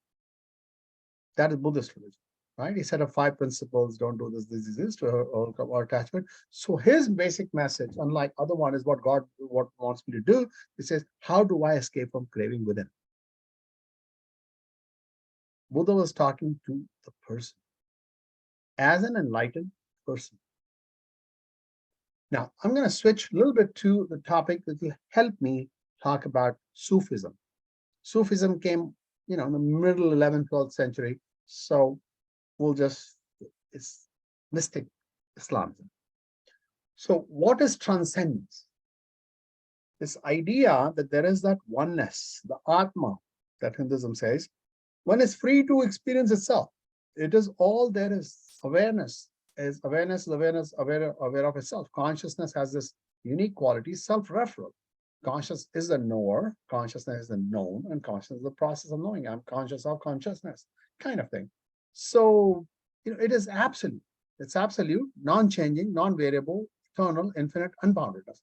That is Buddhist religion, right? He set up 5 principles, don't do this, to overcome our attachment. So his basic message, unlike other one, is what God wants me to do. He says, how do I escape from craving within? Buddha was talking to the person as an enlightened person. Now, I'm going to switch a little bit to the topic that will help me talk about Sufism. Sufism came, in the middle 11th, 12th century. So it's mystic Islamism. So what is transcendence? This idea that there is that oneness, the Atma, that Hinduism says, one is free to experience itself. It is all there is. Awareness is aware of itself. Consciousness has this unique quality, self-referral. Conscious is the knower, consciousness is the known, and consciousness is the process of knowing. I'm conscious of consciousness, kind of thing. So, it is absolute. It's absolute, non-changing, non-variable, eternal, infinite, unboundedness.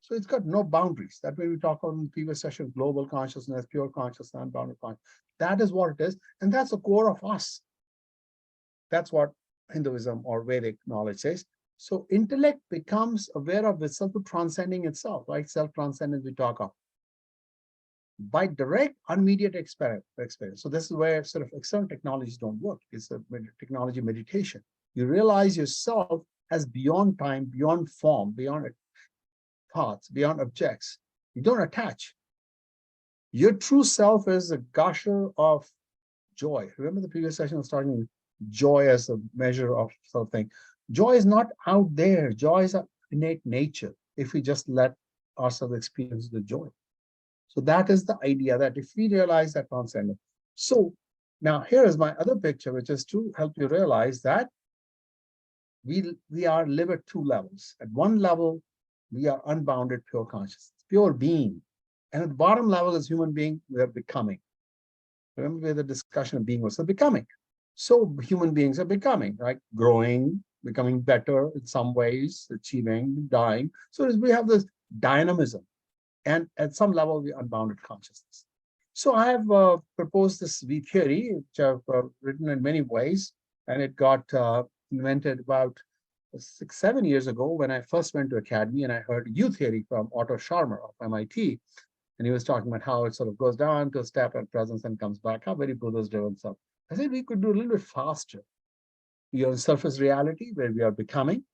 So it's got no boundaries. That way we talk about in the previous session, global consciousness, pure consciousness, unbounded consciousness. That is what it is, and that's the core of us. That's what Hinduism or Vedic knowledge says. So intellect becomes aware of itself to transcending itself, right? Self-transcendence we talk of. By direct, unmediated experience. So this is where sort of external technologies don't work. It's a technology meditation. You realize yourself as beyond time, beyond form, beyond thoughts, beyond objects. You don't attach. Your true self is a gusher of joy. Remember the previous session was talking about joy as a measure of something. Joy is not out there. Joy is an innate nature if we just let ourselves experience the joy. So that is the idea, that if we realize that transcendence. So now here is my other picture, which is to help you realize that we live at 2 levels. At one level, we are unbounded pure consciousness, pure being. And at the bottom level as human being, we are becoming. Remember where the discussion of being was the becoming. So human beings are becoming, right? Growing, becoming better in some ways, achieving, dying. So we have this dynamism. And at some level, we unbounded consciousness. So I have proposed this V theory, which I've written in many ways, and it got invented about 6-7 years ago when I first went to academy, and I heard U theory from Otto Scharmer of MIT, and he was talking about how it sort of goes down to a step at presence and comes back up, very Buddhist-driven stuff. I said we could do a little bit faster. You're in surface reality where we are becoming.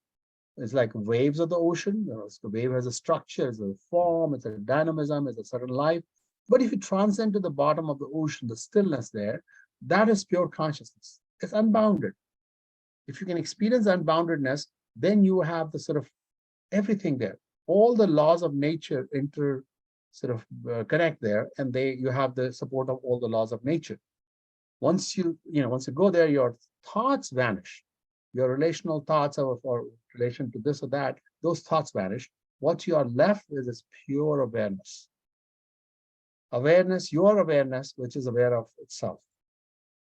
It's like waves of the ocean. The wave has a structure, it's a form, it's a dynamism, it's a certain life. But if you transcend to the bottom of the ocean, the stillness there, that is pure consciousness. It's unbounded. If you can experience unboundedness, then you have the sort of everything there. All the laws of nature connect there, and you have the support of all the laws of nature. Once you go there, your thoughts vanish. Your relational thoughts or relation to this or that, those thoughts vanish. What you are left with is pure awareness. Awareness, your awareness, which is aware of itself.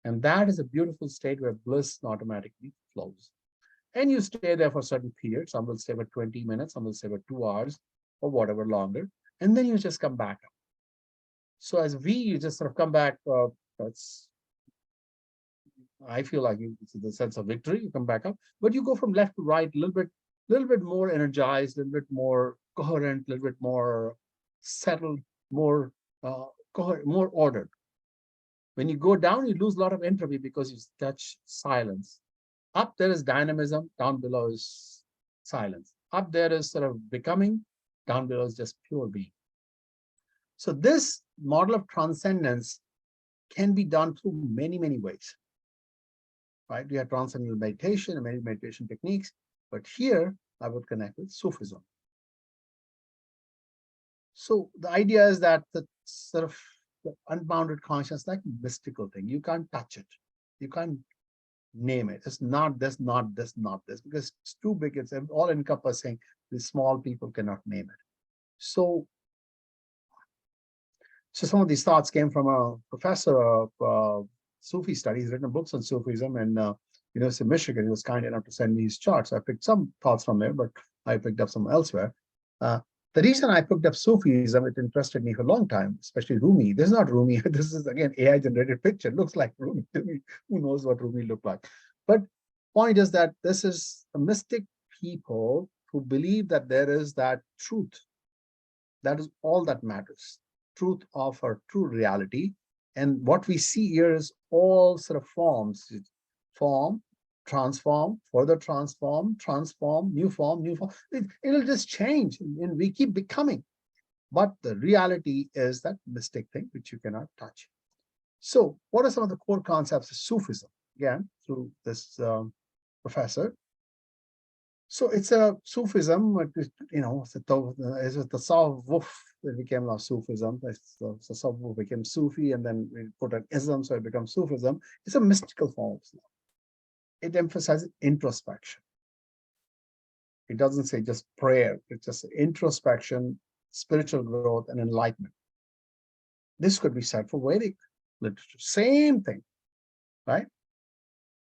And that is a beautiful state where bliss automatically flows. And you stay there for a certain period. Some will stay for 20 minutes, some will stay for 2 hours, or whatever longer. And then you just come back up. So as you just sort of come back, I feel like it's the sense of victory, you come back up, but you go from left to right, a little bit more energized, a little bit more coherent, a little bit more settled, more coherent, more ordered. When you go down, you lose a lot of entropy because you touch silence. Up there is dynamism, down below is silence. Up there is sort of becoming, down below is just pure being. So this model of transcendence can be done through many, many ways. Right? We have transcendental meditation and many meditation techniques, but here I would connect with Sufism. So the idea is that the sort of the unbounded consciousness, like a mystical thing, you can't touch it, you can't name it. It's not this, not this, not this, because it's too big. It's all encompassing. The small people cannot name it. So some of these thoughts came from a professor of Sufi studies, written books on Sufism, and University of Michigan. He was kind enough to send me his charts. I picked some thoughts from there, but I picked up some elsewhere. The reason I picked up Sufism, it interested me for a long time, especially Rumi. This is not Rumi. This is, again, AI-generated picture. Looks like Rumi to me. Who knows what Rumi looked like? But point is that this is a mystic people who believe that there is that truth. That is all that matters. Truth of our true reality. And what we see here is all sort of forms. Form, transform, further transform, new form. It'll just change and we keep becoming. But the reality is that mystic thing which you cannot touch. So what are some of the core concepts of Sufism? Again, through this professor. So it's a Sufism, it's the Tasawwuf that became now Sufism. The Tasawwuf became Sufi, and then we put an ism, so it becomes Sufism. It's a mystical form of Islam. It emphasizes introspection. It doesn't say just prayer. It's just introspection, spiritual growth, and enlightenment. This could be said for Vedic literature. Same thing, right?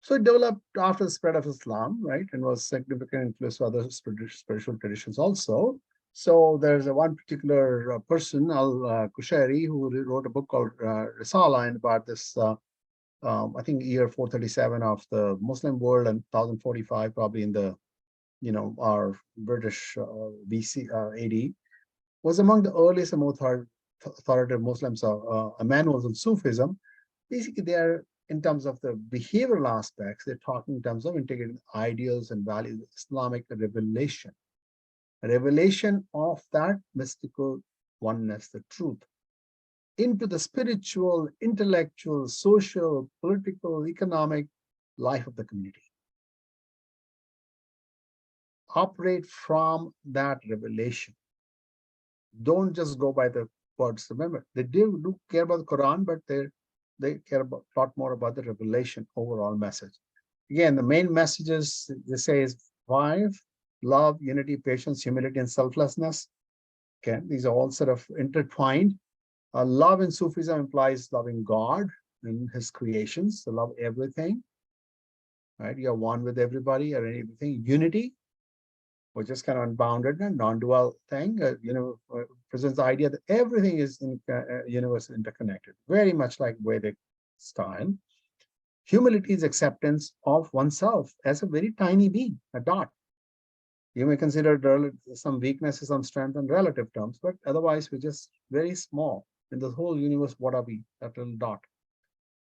So it developed after the spread of Islam, right, and was significant influence to other spiritual traditions also. So there's one particular person, Al-Kushairi, who wrote a book called Risala, and about this, I think, year 437 of the Muslim world and 1045 probably in the, our British BC AD, was among the earliest and most authoritative Muslims. A man was in Sufism. Basically, they are, in terms of the behavioral aspects, they're talking in terms of integrating ideals and values, Islamic revelation. A revelation of that mystical oneness, the truth, into the spiritual, intellectual, social, political, economic life of the community. Operate from that revelation. Don't just go by the words. Remember, they do care about the Quran, but they care about a lot more about the revelation overall message. Again, the main messages they say is 5: love, unity, patience, humility, and selflessness. Okay, these are all sort of intertwined. Love in Sufism implies loving God and his creations, so love everything. Right? You're one with everybody or anything. Unity, which is kind of unbounded and non-dual thing, presents the idea that everything is in universe interconnected, very much like Vedic style. Humility is acceptance of oneself as a very tiny being, a dot. You may consider some weaknesses, some strength in relative terms, but otherwise we're just very small. In the whole universe, what are we? That little dot.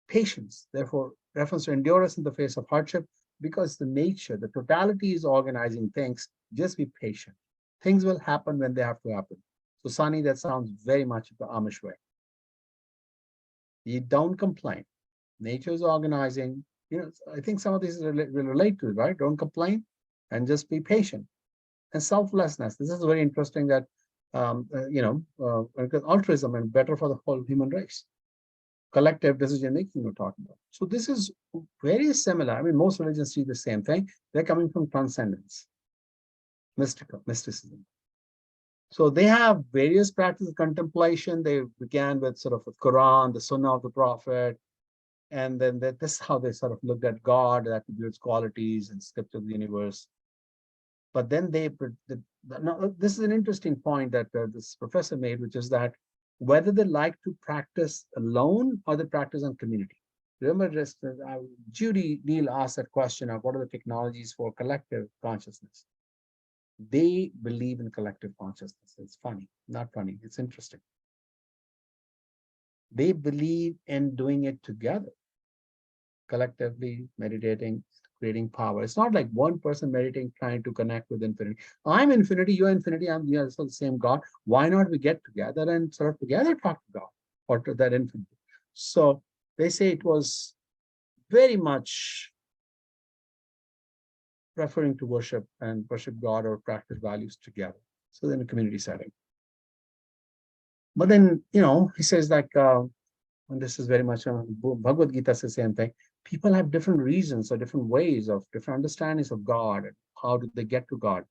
Patience, therefore, reference to endurance in the face of hardship, because the nature, the totality is organizing things. Just be patient. Things will happen when they have to happen. So, Sunny, that sounds very much the Amish way. You don't complain. Nature is organizing. I think some of these will relate to it, right? Don't complain and just be patient. And selflessness. This is very interesting that, because altruism and better for the whole human race. Collective decision making we're talking about. So this is very similar. I mean, most religions see the same thing. They're coming from transcendence, mysticism. So they have various practices of contemplation. They began with sort of the Quran, the Sunnah of the Prophet, and then this is how they sort of looked at God, attributes, qualities, and script of the universe. But then now, this is an interesting point that this professor made, which is that whether they like to practice alone or they practice in community. Remember, just Judy Neal asked that question of what are the technologies for collective consciousness? They believe in collective consciousness. It's funny, not funny. It's interesting. They believe in doing it together, collectively meditating, creating power. It's not like one person meditating, trying to connect with infinity. I'm infinity, you're infinity, we are the same God. Why not we get together and sort of together talk to God or to that infinity? So they say it was very much preferring to worship God or practice values together. So in a community setting. But then, he says like, and this is very much Bhagavad Gita says the same thing. People have different reasons or different ways of different understandings of God and how do they get to God.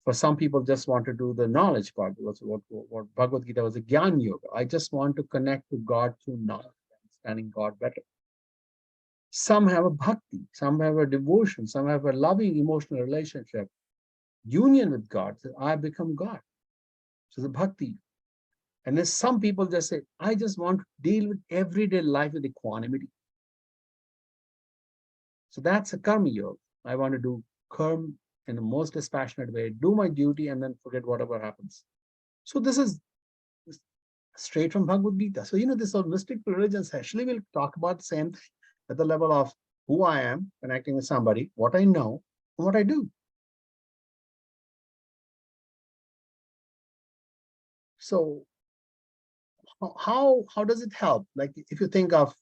For some people just want to do the knowledge part. What Bhagavad Gita was a Gyan Yoga. I just want to connect to God through knowledge, understanding God better. Some have a bhakti, some have a devotion, some have a loving emotional relationship, union with God. So I become God. So the bhakti. And then some people just say, I just want to deal with everyday life with equanimity. So that's a karma yoga. I want to do karma in the most dispassionate way, do my duty, and then forget whatever happens. So this is straight from Bhagavad Gita. So, this all mystic religions actually will talk about the same thing at the level of who I am, connecting with somebody, what I know, and what I do. So how does it help? Like if you think of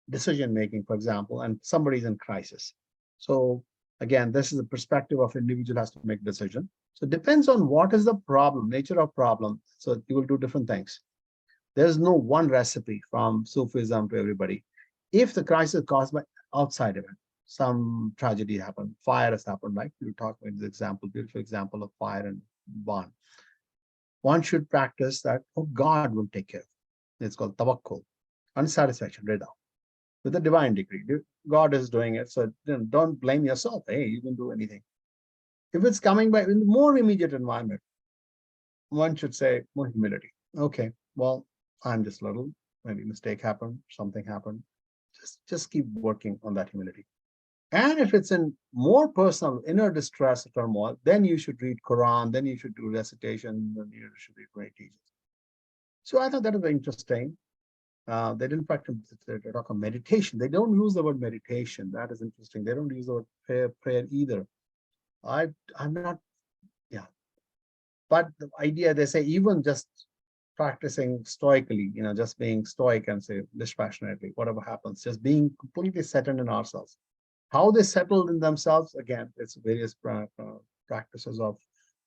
decision making, for example, and somebody's in crisis. So again, this is the perspective of individual has to make a decision. So it depends on what is the problem, nature of problem. So you will do different things. There's no one recipe from Sufism to everybody. If the crisis is caused by outside event, some tragedy happened, fire has happened, like you talk about the example, beautiful example of fire and barn. One should practice that, oh, God will take care of it. It's called tawakkul, unsatisfaction, rida, with a divine degree. God is doing it, so don't blame yourself. Hey, you can do anything. If it's coming by in the more immediate environment, one should say more humility. Okay, well, I'm just little, maybe mistake happened, something happened. Just keep working on that humility. And if it's in more personal inner distress or turmoil, then you should read Quran, then you should do recitation, then you should read great teachers. So I thought that was very interesting. They didn't practice, they talk of meditation. They don't use the word meditation. That is interesting. They don't use the word prayer either. I'm not, yeah. But the idea, they say, even just practicing stoically, just being stoic and say dispassionately, whatever happens, just being completely settled in ourselves. How they settled in themselves, again, it's various practices of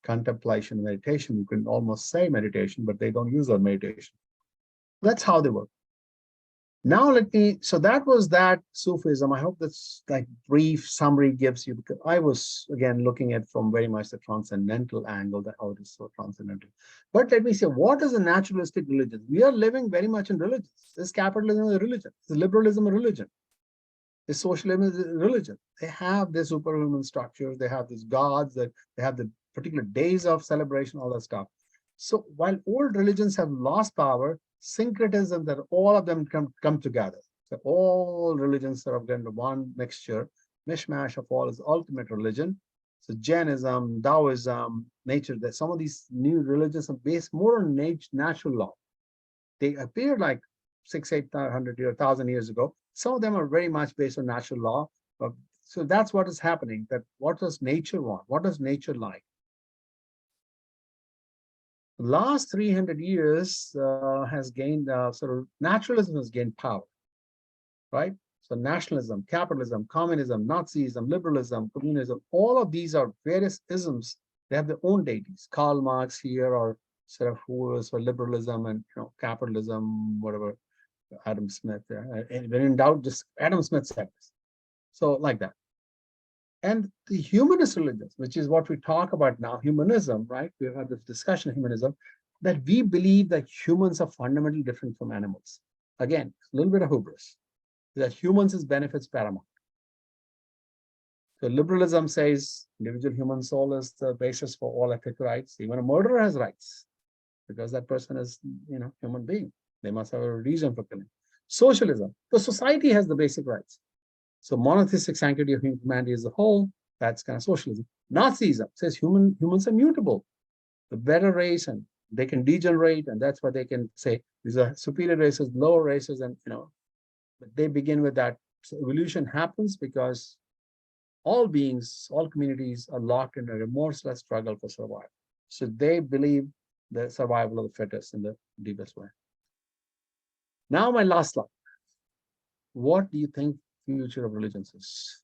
contemplation, meditation. You can almost say meditation, but they don't use that meditation. That's how they work. Now so that was that Sufism. I hope that's like brief summary gives you, because I was again looking at from very much the transcendental angle, that how it is so transcendental. But let me say, what is a naturalistic religion? We are living very much in religions. Is capitalism a religion? Is liberalism a religion? Is socialism a religion? They have their superhuman structures, they have these gods, that they have the particular days of celebration, all that stuff. So while old religions have lost power, syncretism, that all of them come together. So all religions are again one mixture, mishmash of all is ultimate religion. So Jainism, Taoism, nature, that some of these new religions are based more on natural law. They appeared like 600-800 years, 1,000 years ago. Some of them are very much based on natural law. So that's what is happening, that what does nature want? What does nature like? The last 300 years has gained, sort of naturalism has gained power, right? So nationalism, capitalism, communism, Nazism, liberalism, communism, all of these are various isms. They have their own deities. Karl Marx here, or sort of who was for liberalism and capitalism, whatever, Adam Smith. And when in doubt, just Adam Smith said this. So like that. And the humanist religions, which is what we talk about now, humanism, right? We've had this discussion of humanism, that we believe that humans are fundamentally different from animals. Again, a little bit of hubris, that humans is benefits paramount. So liberalism says individual human soul is the basis for all ethical rights. Even a murderer has rights, because that person is, human being. They must have a reason for killing. Socialism, the society has the basic rights. So monotheistic sanctity of humanity as a whole, that's kind of socialism. Nazism says humans are mutable. The better race, and they can degenerate, and that's why they can say these are superior races, lower races, and but they begin with that. So evolution happens because all beings, all communities are locked in a remorseless struggle for survival. So they believe the survival of the fittest in the deepest way. Now my last slide. What do you think future of religions is?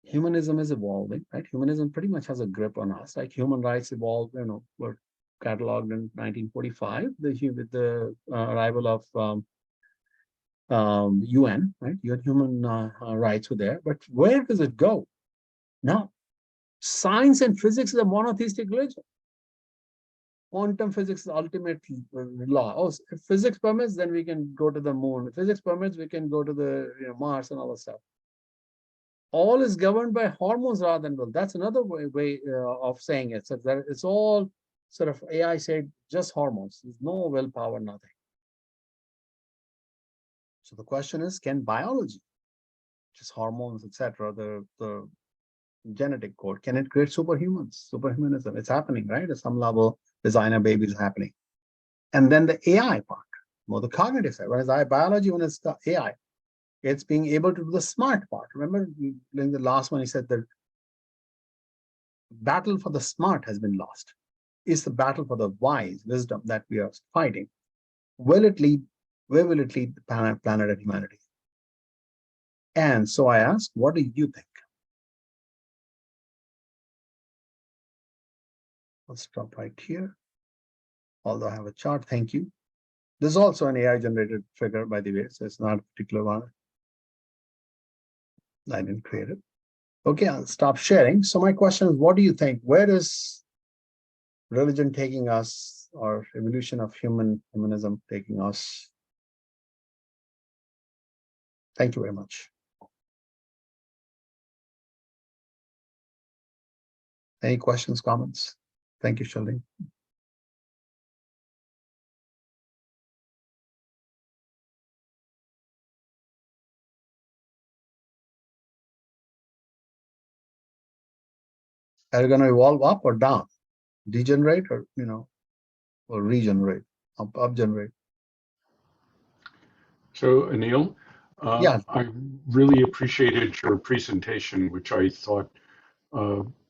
Humanism is evolving, right? Humanism pretty much has a grip on us. Like human rights evolved, were cataloged in 1945 with the arrival of UN, right? Human rights were there, but where does it go? Now, science and physics is a monotheistic religion. Quantum physics is the ultimate law. Oh, if physics permits, then we can go to the moon. If physics permits, we can go to the Mars and all that stuff. All is governed by hormones rather than will. That's another way of saying it. So that it's all sort of AI said just hormones. There's no willpower, nothing. So the question is, can biology, just hormones, etc., the genetic code, can it create superhumans? Superhumanism, it's happening, right? At some level, designer babies is happening. And then the AI part, more the cognitive side. Whereas biology, when it's the AI, it's being able to do the smart part. Remember in the last one, he said the battle for the smart has been lost. It's the battle for the wise, wisdom that we are fighting. Will it lead? Where will it lead the planet and humanity? And so I ask, what do you think? Let's stop right here. Although I have a chart, thank you. This is also an AI generated figure, by the way, so it's not a particular one. I didn't create it. Okay, I'll stop sharing. So my question is, what do you think? Where is religion taking us, or evolution of humanism taking us? Thank you very much. Any questions, comments? Thank you, Shalini. Are you going to evolve up or down? Degenerate or, or regenerate, up generate? So, Anil, Yeah. I really appreciated your presentation, which I thought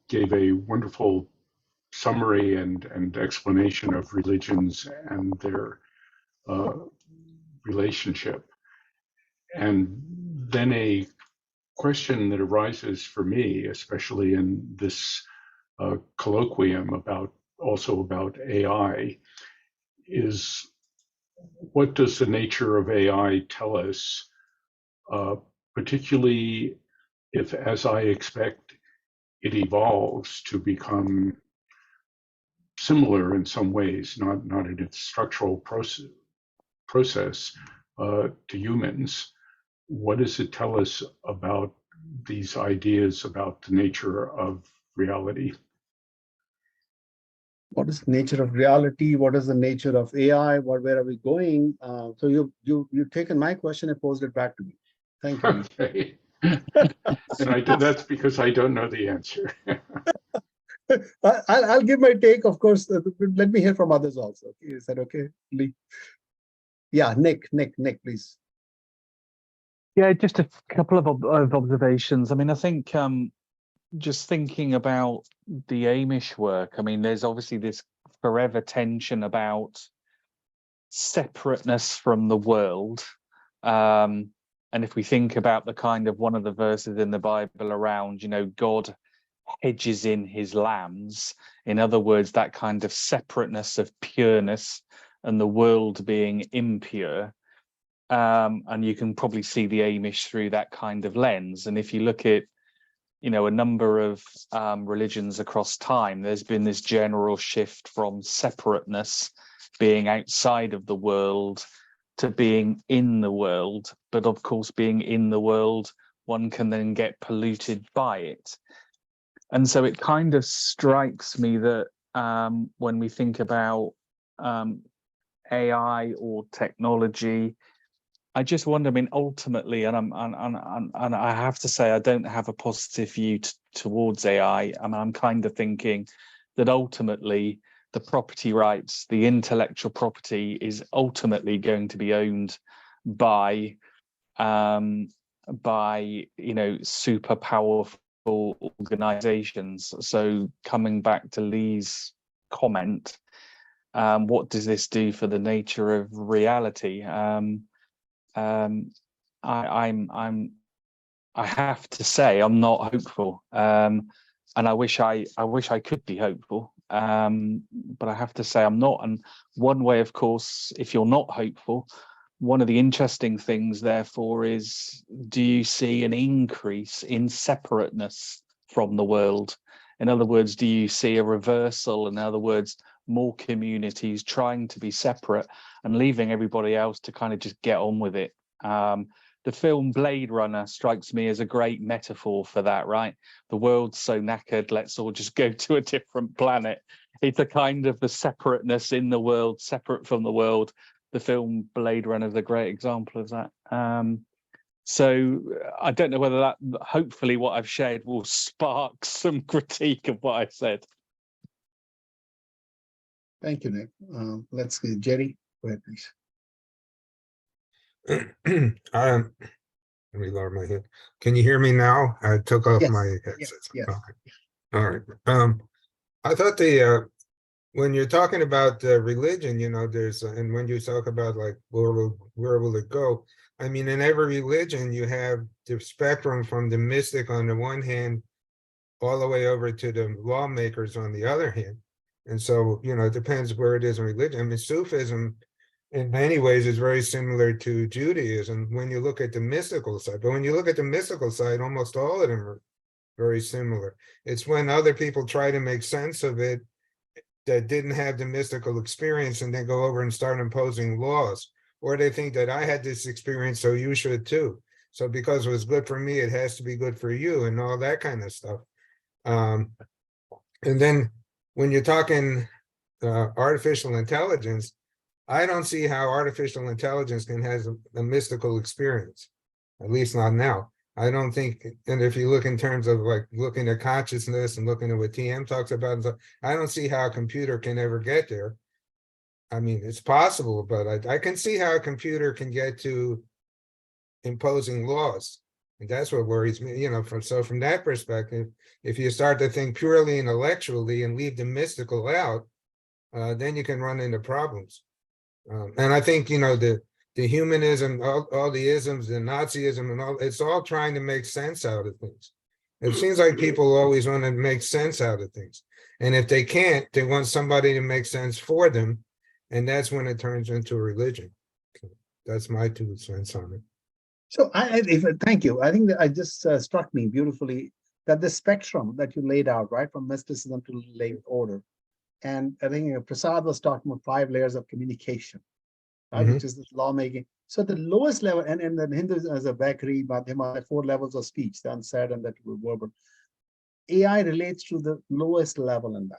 gave a wonderful summary and explanation of religions and their relationship. And then a question that arises for me, especially in this colloquium about AI, is what does the nature of AI tell us, particularly if, as I expect, it evolves to become similar in some ways, not in its structural process to humans? What does it tell us about these ideas about the nature of reality? What is the nature of reality? What is the nature of AI? Where are we going? So you've taken my question and posed it back to me. Thank you. Okay. And that's because I don't know the answer. I'll give my take, of course. Let me hear from others also. Is that okay, Lee? Yeah, Nick, please. Yeah, just a couple of observations. I mean, I think just thinking about the Amish work, I mean, there's obviously this forever tension about separateness from the world. And if we think about the kind of one of the verses in the Bible around, God hedges in his lambs, in other words, that kind of separateness of pureness and the world being impure. And you can probably see the Amish through that kind of lens. And if you look at, a number of religions across time, there's been this general shift from separateness, being outside of the world, to being in the world. But of course, being in the world, one can then get polluted by it. And so it kind of strikes me that when we think about AI or technology, I just wonder, I mean, ultimately, and I have to say, I don't have a positive view towards AI. And I'm kind of thinking that ultimately the property rights, the intellectual property is ultimately going to be owned by super powerful organizations. So coming back to Lee's comment, what does this do for the nature of reality? I have to say I'm not hopeful, and I wish I could be hopeful, but I have to say I'm not. And one way, of course, if you're not hopeful, one of the interesting things, therefore, is, do you see an increase in separateness from the world? In other words, do you see a reversal? In other words, more communities trying to be separate and leaving everybody else to kind of just get on with it? The film Blade Runner strikes me as a great metaphor for that, right? The world's so knackered, let's all just go to a different planet. it's a kind of the separateness in the world, separate from the world. The film Blade Runner is a great example of that. So I don't know whether that, hopefully what I've shared will spark some critique of what I said. Thank you, Nick. Let's see, Jerry, go ahead, please. Let me lower my head. Can you hear me now? I took off Yes, my yes, headset. yes. All right. I thought when you're talking about religion, you know, there's and when you talk about like where will it go? I mean, in every religion, you have the spectrum from the mystic on the one hand, all the way over to the lawmakers on the other hand. And so, you know, it depends where it is in religion. I mean, Sufism, in many ways, is very similar to Judaism when you look at the mystical side. But when you look at the mystical side, almost all of them are very similar. It's when other people try to make sense of it that didn't have the mystical experience and then go over and start imposing laws. Or they think that I had this experience, so you should too. So because it was good for me, it has to be good for you and all that kind of stuff. And then when you're talking artificial intelligence, I don't see how artificial intelligence can have a mystical experience, at least not now. I don't think, and if you look in terms of like looking at consciousness and looking at what TM talks about, I don't see how a computer can ever get there. I mean, it's possible, but I can see how a computer can get to imposing laws. And that's what worries me, you know, from that perspective, if you start to think purely intellectually and leave the mystical out, then you can run into problems. And I think, you know, the humanism, all the isms, the Nazism and all, it's all trying to make sense out of things. It seems like people always want to make sense out of things. And if they can't, they want somebody to make sense for them. And that's when it turns into a religion. So that's my 2 cents on it. So thank you. I think that I just struck me beautifully that the spectrum that you laid out, right, from mysticism to lay order. And I think Prasad was talking about 5 layers of communication, right, which is this lawmaking. So the lowest level, and then Hinduism as a Bakri, Madhyama, 4 levels of speech, the unsaid and that verbal. AI relates to the lowest level in that.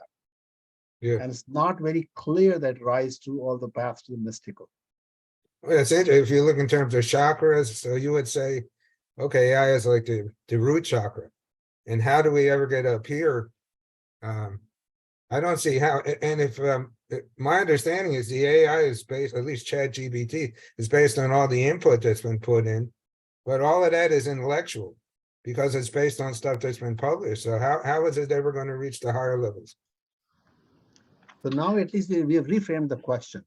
Yeah. And it's not very clear that rise to all the paths to the mystical. Well, it's interesting. If you look in terms of chakras, so you would say, okay, AI is like the root chakra. And how do we ever get up here? I don't see how. And if my understanding is the AI is based, at least ChatGPT, is based on all the input that's been put in. But all of that is intellectual because it's based on stuff that's been published. So how is it ever going to reach the higher levels? So now at least we have reframed the question.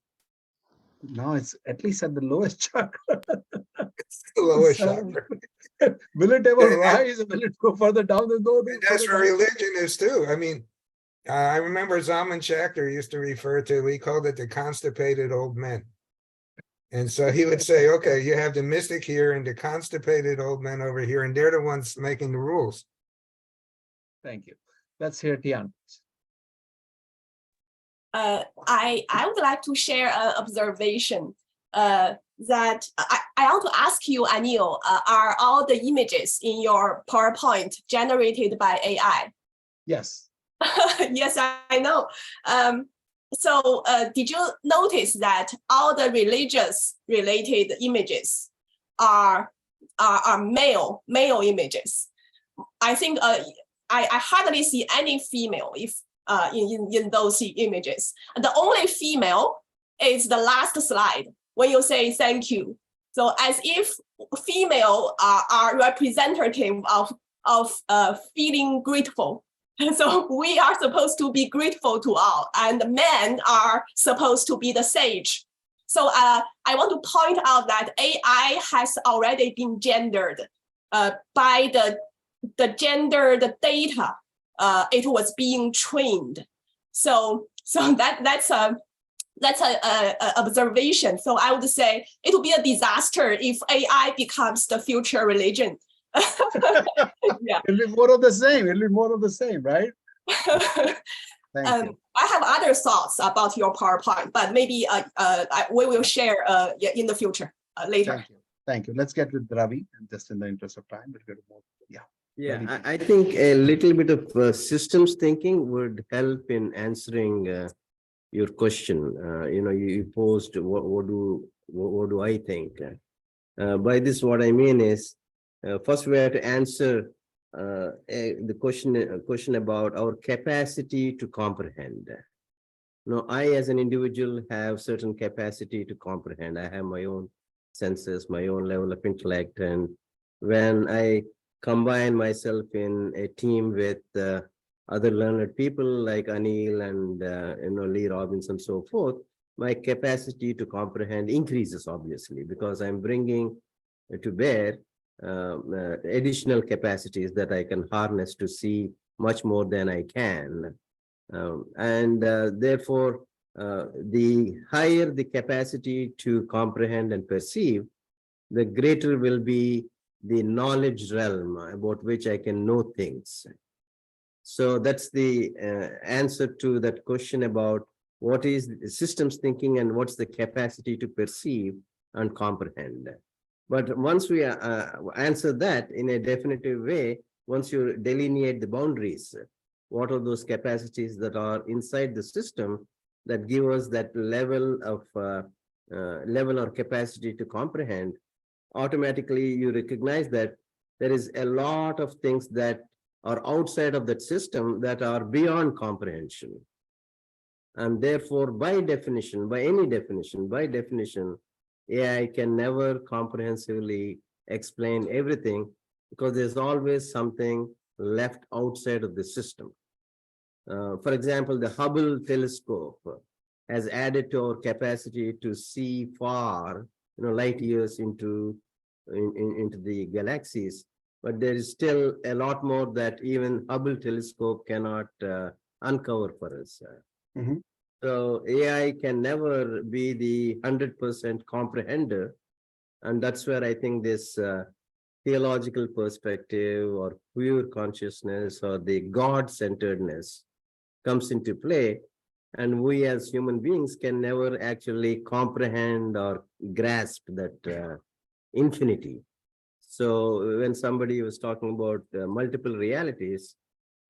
Now it's at least at the lowest chakra. It's the lowest So, chakra. will it ever rise? Will it go further down? That's where religion is too. I mean, I remember Zalman Schachter used to refer to, he called it the constipated old men. And so he would say, okay, you have the mystic here and the constipated old men over here, and they're the ones making the rules. Thank you. Let's hear Tian. I would like to share an observation that I want to ask you, Anil, are all the images in your PowerPoint generated by AI? Yes. Yes, I know. So did you notice that all the religious related images are male images? I think I hardly see any female in those images. And the only female is the last slide when you say thank you. So as if female are representative of feeling grateful. So we are supposed to be grateful to all, and men are supposed to be the sage. So I want to point out that AI has already been gendered by the gendered data. It was being trained. So that's a observation. So I would say it would be a disaster if AI becomes the future religion. Yeah. It'll be more of the same. It'll be more of the same, right? Thank you. I have other thoughts about your PowerPoint, but maybe we will share in the future later. Thank you. Thank you. Let's get with Ravi, and just in the interest of time, we'll go to more. Yeah. Very- I think a little bit of systems thinking would help in answering your question. You posed what do I think? By this, what I mean is, first we have to answer the question about our capacity to comprehend. Now, I as an individual have certain capacity to comprehend. I have my own senses, my own level of intellect, and when I combine myself in a team with other learned people like Anil and Lee Robbins and so forth, my capacity to comprehend increases, obviously, because I'm bringing to bear additional capacities that I can harness to see much more than I can. Therefore, the higher the capacity to comprehend and perceive, the greater will be the knowledge realm about which I can know things. So that's the answer to that question about what is systems thinking and what's the capacity to perceive and comprehend. But once we answer that in a definitive way, once you delineate the boundaries, what are those capacities that are inside the system that give us that level or capacity to comprehend, automatically you recognize that there is a lot of things that are outside of that system that are beyond comprehension. And therefore, by definition, AI can never comprehensively explain everything because there's always something left outside of the system. For example, the Hubble telescope has added to our capacity to see far, light years into the galaxies, but there is still a lot more that even Hubble telescope cannot uncover for us. Mhm. So AI can never be the 100% comprehender, and that's where I think this theological perspective or pure consciousness or the God-centeredness comes into play, and we as human beings can never actually comprehend or grasp that infinity. So when somebody was talking about multiple realities,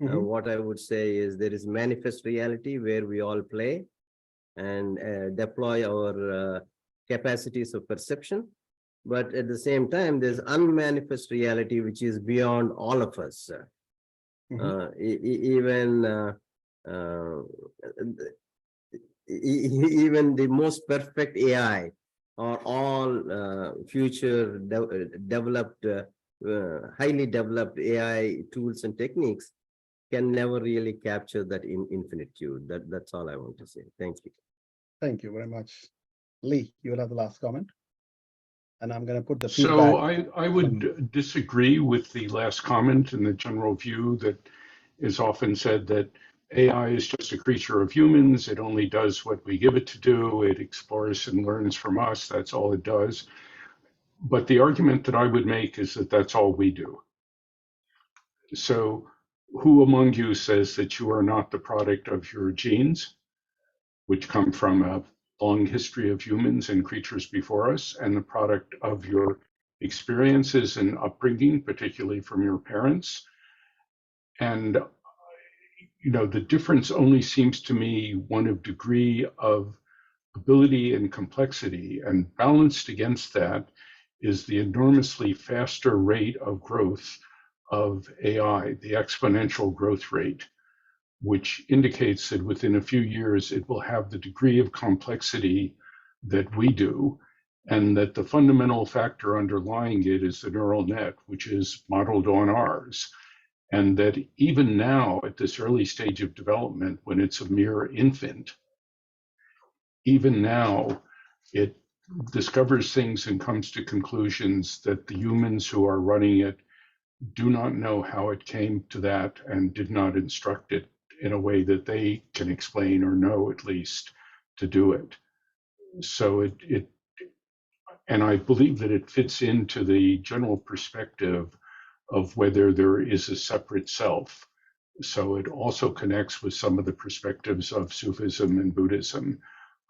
Mhm. what I would say is there is manifest reality where we all play and deploy our capacities of perception. But at the same time, there's unmanifest reality, which is beyond all of us. Even the most perfect AI or all future developed, highly developed AI tools and techniques can never really capture that infinitude. That's all I want to say. Thank you. Thank you very much. Lee, you will have the last comment. And I'm going to put the So feedback. I would disagree with the last comment and the general view that is often said that AI is just a creature of humans. It only does what we give it to do. It explores and learns from us. That's all it does. But the argument that I would make is that that's all we do. So who among you says that you are not the product of your genes, which come from a long history of humans and creatures before us, and the product of your experiences and upbringing, particularly from your parents? And the difference only seems to me one of degree of ability and complexity, and balanced against that is the enormously faster rate of growth of AI, the exponential growth rate, which indicates that within a few years it will have the degree of complexity that we do, and that the fundamental factor underlying it is the neural net, which is modeled on ours. And that even now, at this early stage of development, when it's a mere infant, even now it discovers things and comes to conclusions that the humans who are running it do not know how it came to that and did not instruct it in a way that they can explain or know at least to do it. So and I believe that it fits into the general perspective of whether there is a separate self. So it also connects with some of the perspectives of Sufism and Buddhism,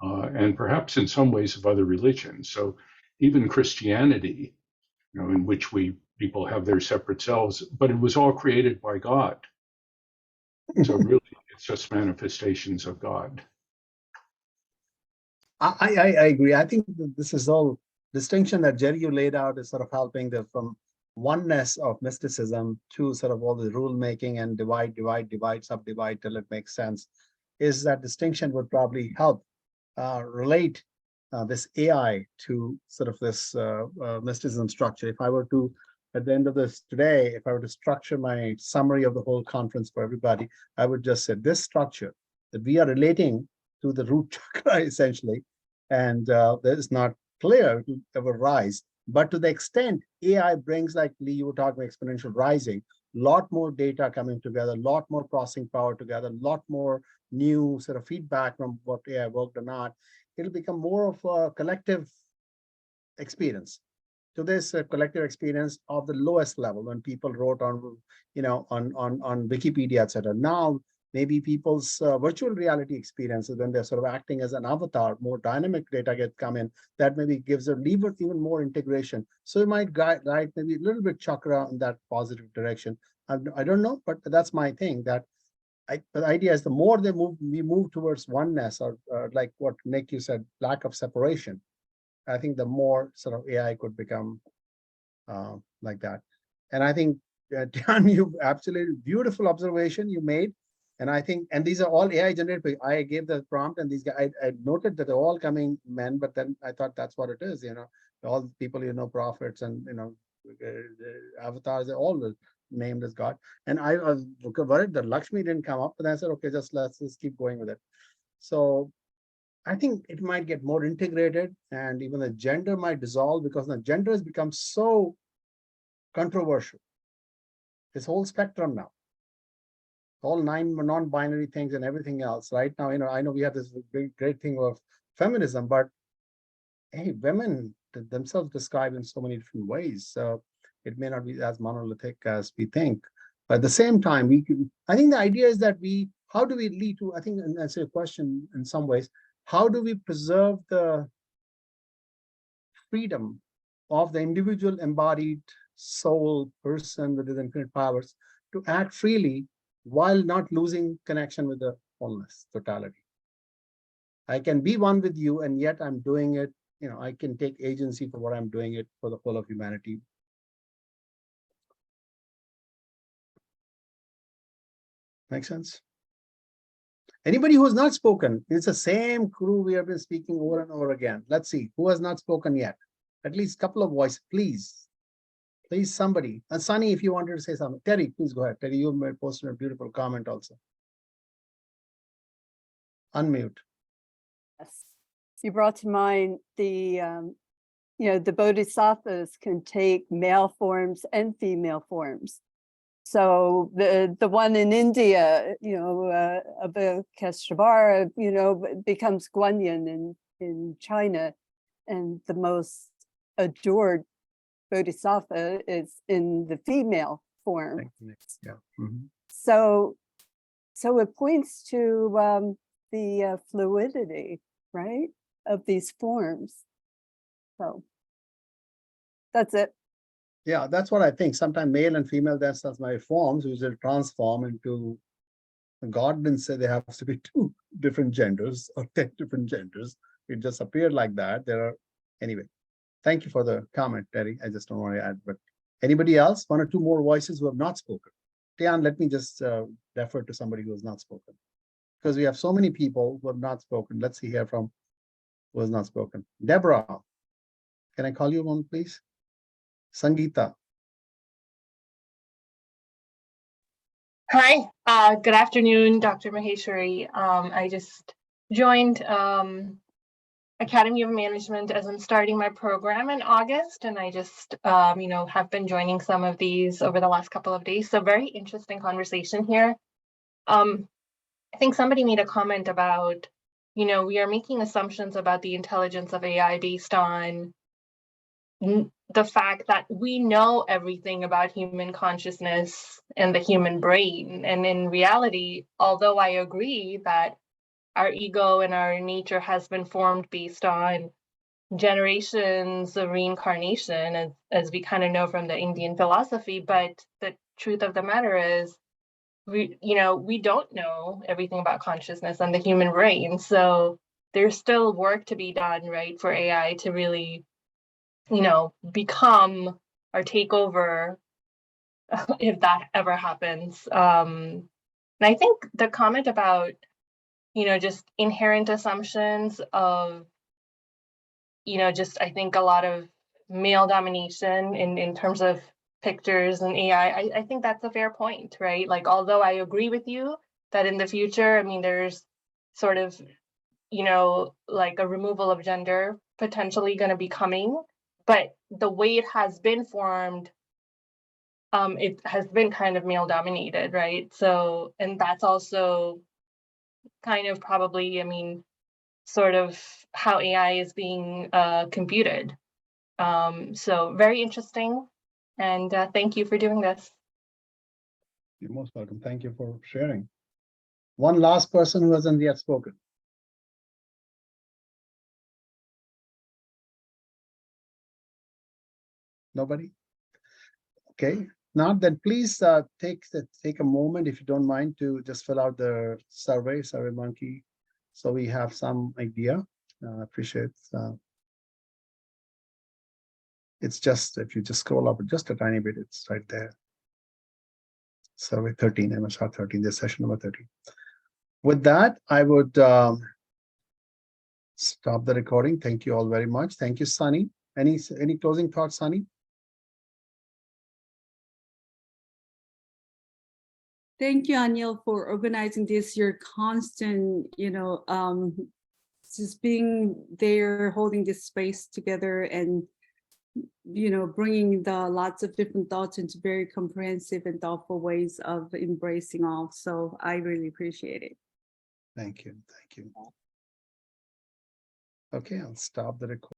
and perhaps in some ways of other religions. So even Christianity in which people have their separate selves, but it was all created by God. So really, it's just manifestations of God. I agree. I think that this is all distinction that Jerry, you laid out, is sort of helping from oneness of mysticism to sort of all the rule making and divide, subdivide till it makes sense. Is that distinction would probably help relate this AI to sort of this mysticism structure. If I were to, at the end of this today, if I were to structure my summary of the whole conference for everybody, I would just say this structure that we are relating to the root chakra essentially, and that is not clear to ever rise. But to the extent AI brings, like Lee, you were talking about exponential rising, lot more data coming together, lot more processing power together, lot more new sort of feedback from what AI worked or not, it'll become more of a collective experience. So there's a collective experience of the lowest level when people wrote on, on Wikipedia, etc. Now, maybe people's virtual reality experiences when they're sort of acting as an avatar, more dynamic data gets come in, that maybe gives a lever even more integration. So you might guide maybe a little bit chakra in that positive direction. I don't know, but that's my thing, that the idea is the more we move towards oneness, or like what Nick, you said, lack of separation. I think the more sort of AI could become like that. And I think, Tian, you absolutely beautiful observation you made. And I think, and these are all AI generated. I gave the prompt, and these guys, I noted that they're all coming men, but then I thought that's what it is, all people, prophets and, avatars, they're all named as God. And I was worried that Lakshmi didn't come up, and I said, okay, let's just keep going with it. So I think it might get more integrated, and even the gender might dissolve, because the gender has become so controversial. This whole spectrum now, all 9 non-binary things and everything else. Right now, I know we have this great thing of feminism, but hey, women themselves describe in so many different ways. So it may not be as monolithic as we think. But at the same time, I think the idea is that how do we lead to, I think, and that's a question in some ways, how do we preserve the freedom of the individual embodied soul person with his infinite powers to act freely while not losing connection with the wholeness, totality? I can be one with you, and yet I'm doing it, I can take agency for what I'm doing it for the whole of humanity. Make sense? Anybody who has not spoken, it's the same crew we have been speaking over and over again. Let's see, who has not spoken yet? At least a couple of voices, please. Please, somebody. And Sunny, if you wanted to say something. Terry, please go ahead. Terry, you posted a beautiful comment also. Unmute. Yes. You brought to mind the, the bodhisattvas can take male forms and female forms. So the one in India, Abhikeshvara, becomes Guanyin in China, and the most adored bodhisattva is in the female form. Yeah. Mm-hmm. So it points to the fluidity, right, of these forms. So that's it. Yeah, that's what I think. Sometimes male and female, that's my forms, which will transform into. God didn't say there has to be 2 different genders or 10 different genders. It just appeared like that. Anyway. Thank you for the comment, Terry. I just don't want to add, but anybody else? 1 or 2 more voices who have not spoken. Tian, let me just defer to somebody who has not spoken, because we have so many people who have not spoken. Let's hear from who has not spoken. Deborah, can I call you one, please? Sangeeta. Hi, good afternoon, Dr. Maheshwari. I just joined Academy of Management as I'm starting my program in August, and I just, have been joining some of these over the last couple of days. So very interesting conversation here. I think somebody made a comment about, we are making assumptions about the intelligence of AI based on the fact that we know everything about human consciousness and the human brain. And in reality, although I agree that our ego and our nature has been formed based on generations of reincarnation, as we kind of know from the Indian philosophy. But the truth of the matter is, we don't know everything about consciousness and the human brain. So there's still work to be done, right, for AI to really, become or take over, if that ever happens. And I think the comment about, just inherent assumptions of, just I think a lot of male domination in terms of pictures and AI, I think that's a fair point, right? Like, although I agree with you that in the future, I mean, there's sort of, like a removal of gender potentially going to be coming, but the way it has been formed, it has been kind of male dominated, right? So, and that's also kind of probably, I mean, sort of how AI is being computed. So very interesting. And thank you for doing this. You're most welcome. Thank you for sharing. One last person who hasn't yet spoken. Nobody? Okay. Not then please take a moment, if you don't mind, to just fill out the survey monkey, so we have some idea. Appreciate it's just, if you just scroll up just a tiny bit, it's right there. Survey 13, MSR 13, this session number 13. With that, I would stop the recording. Thank you all very much. Thank you, Sunny. Any closing thoughts, Sunny? Thank you, Anil, for organizing this. Your constant, just being there, holding this space together, and bringing the lots of different thoughts into very comprehensive and thoughtful ways of embracing all. So I really appreciate it. Thank you. Thank you. Okay, I'll stop the recording.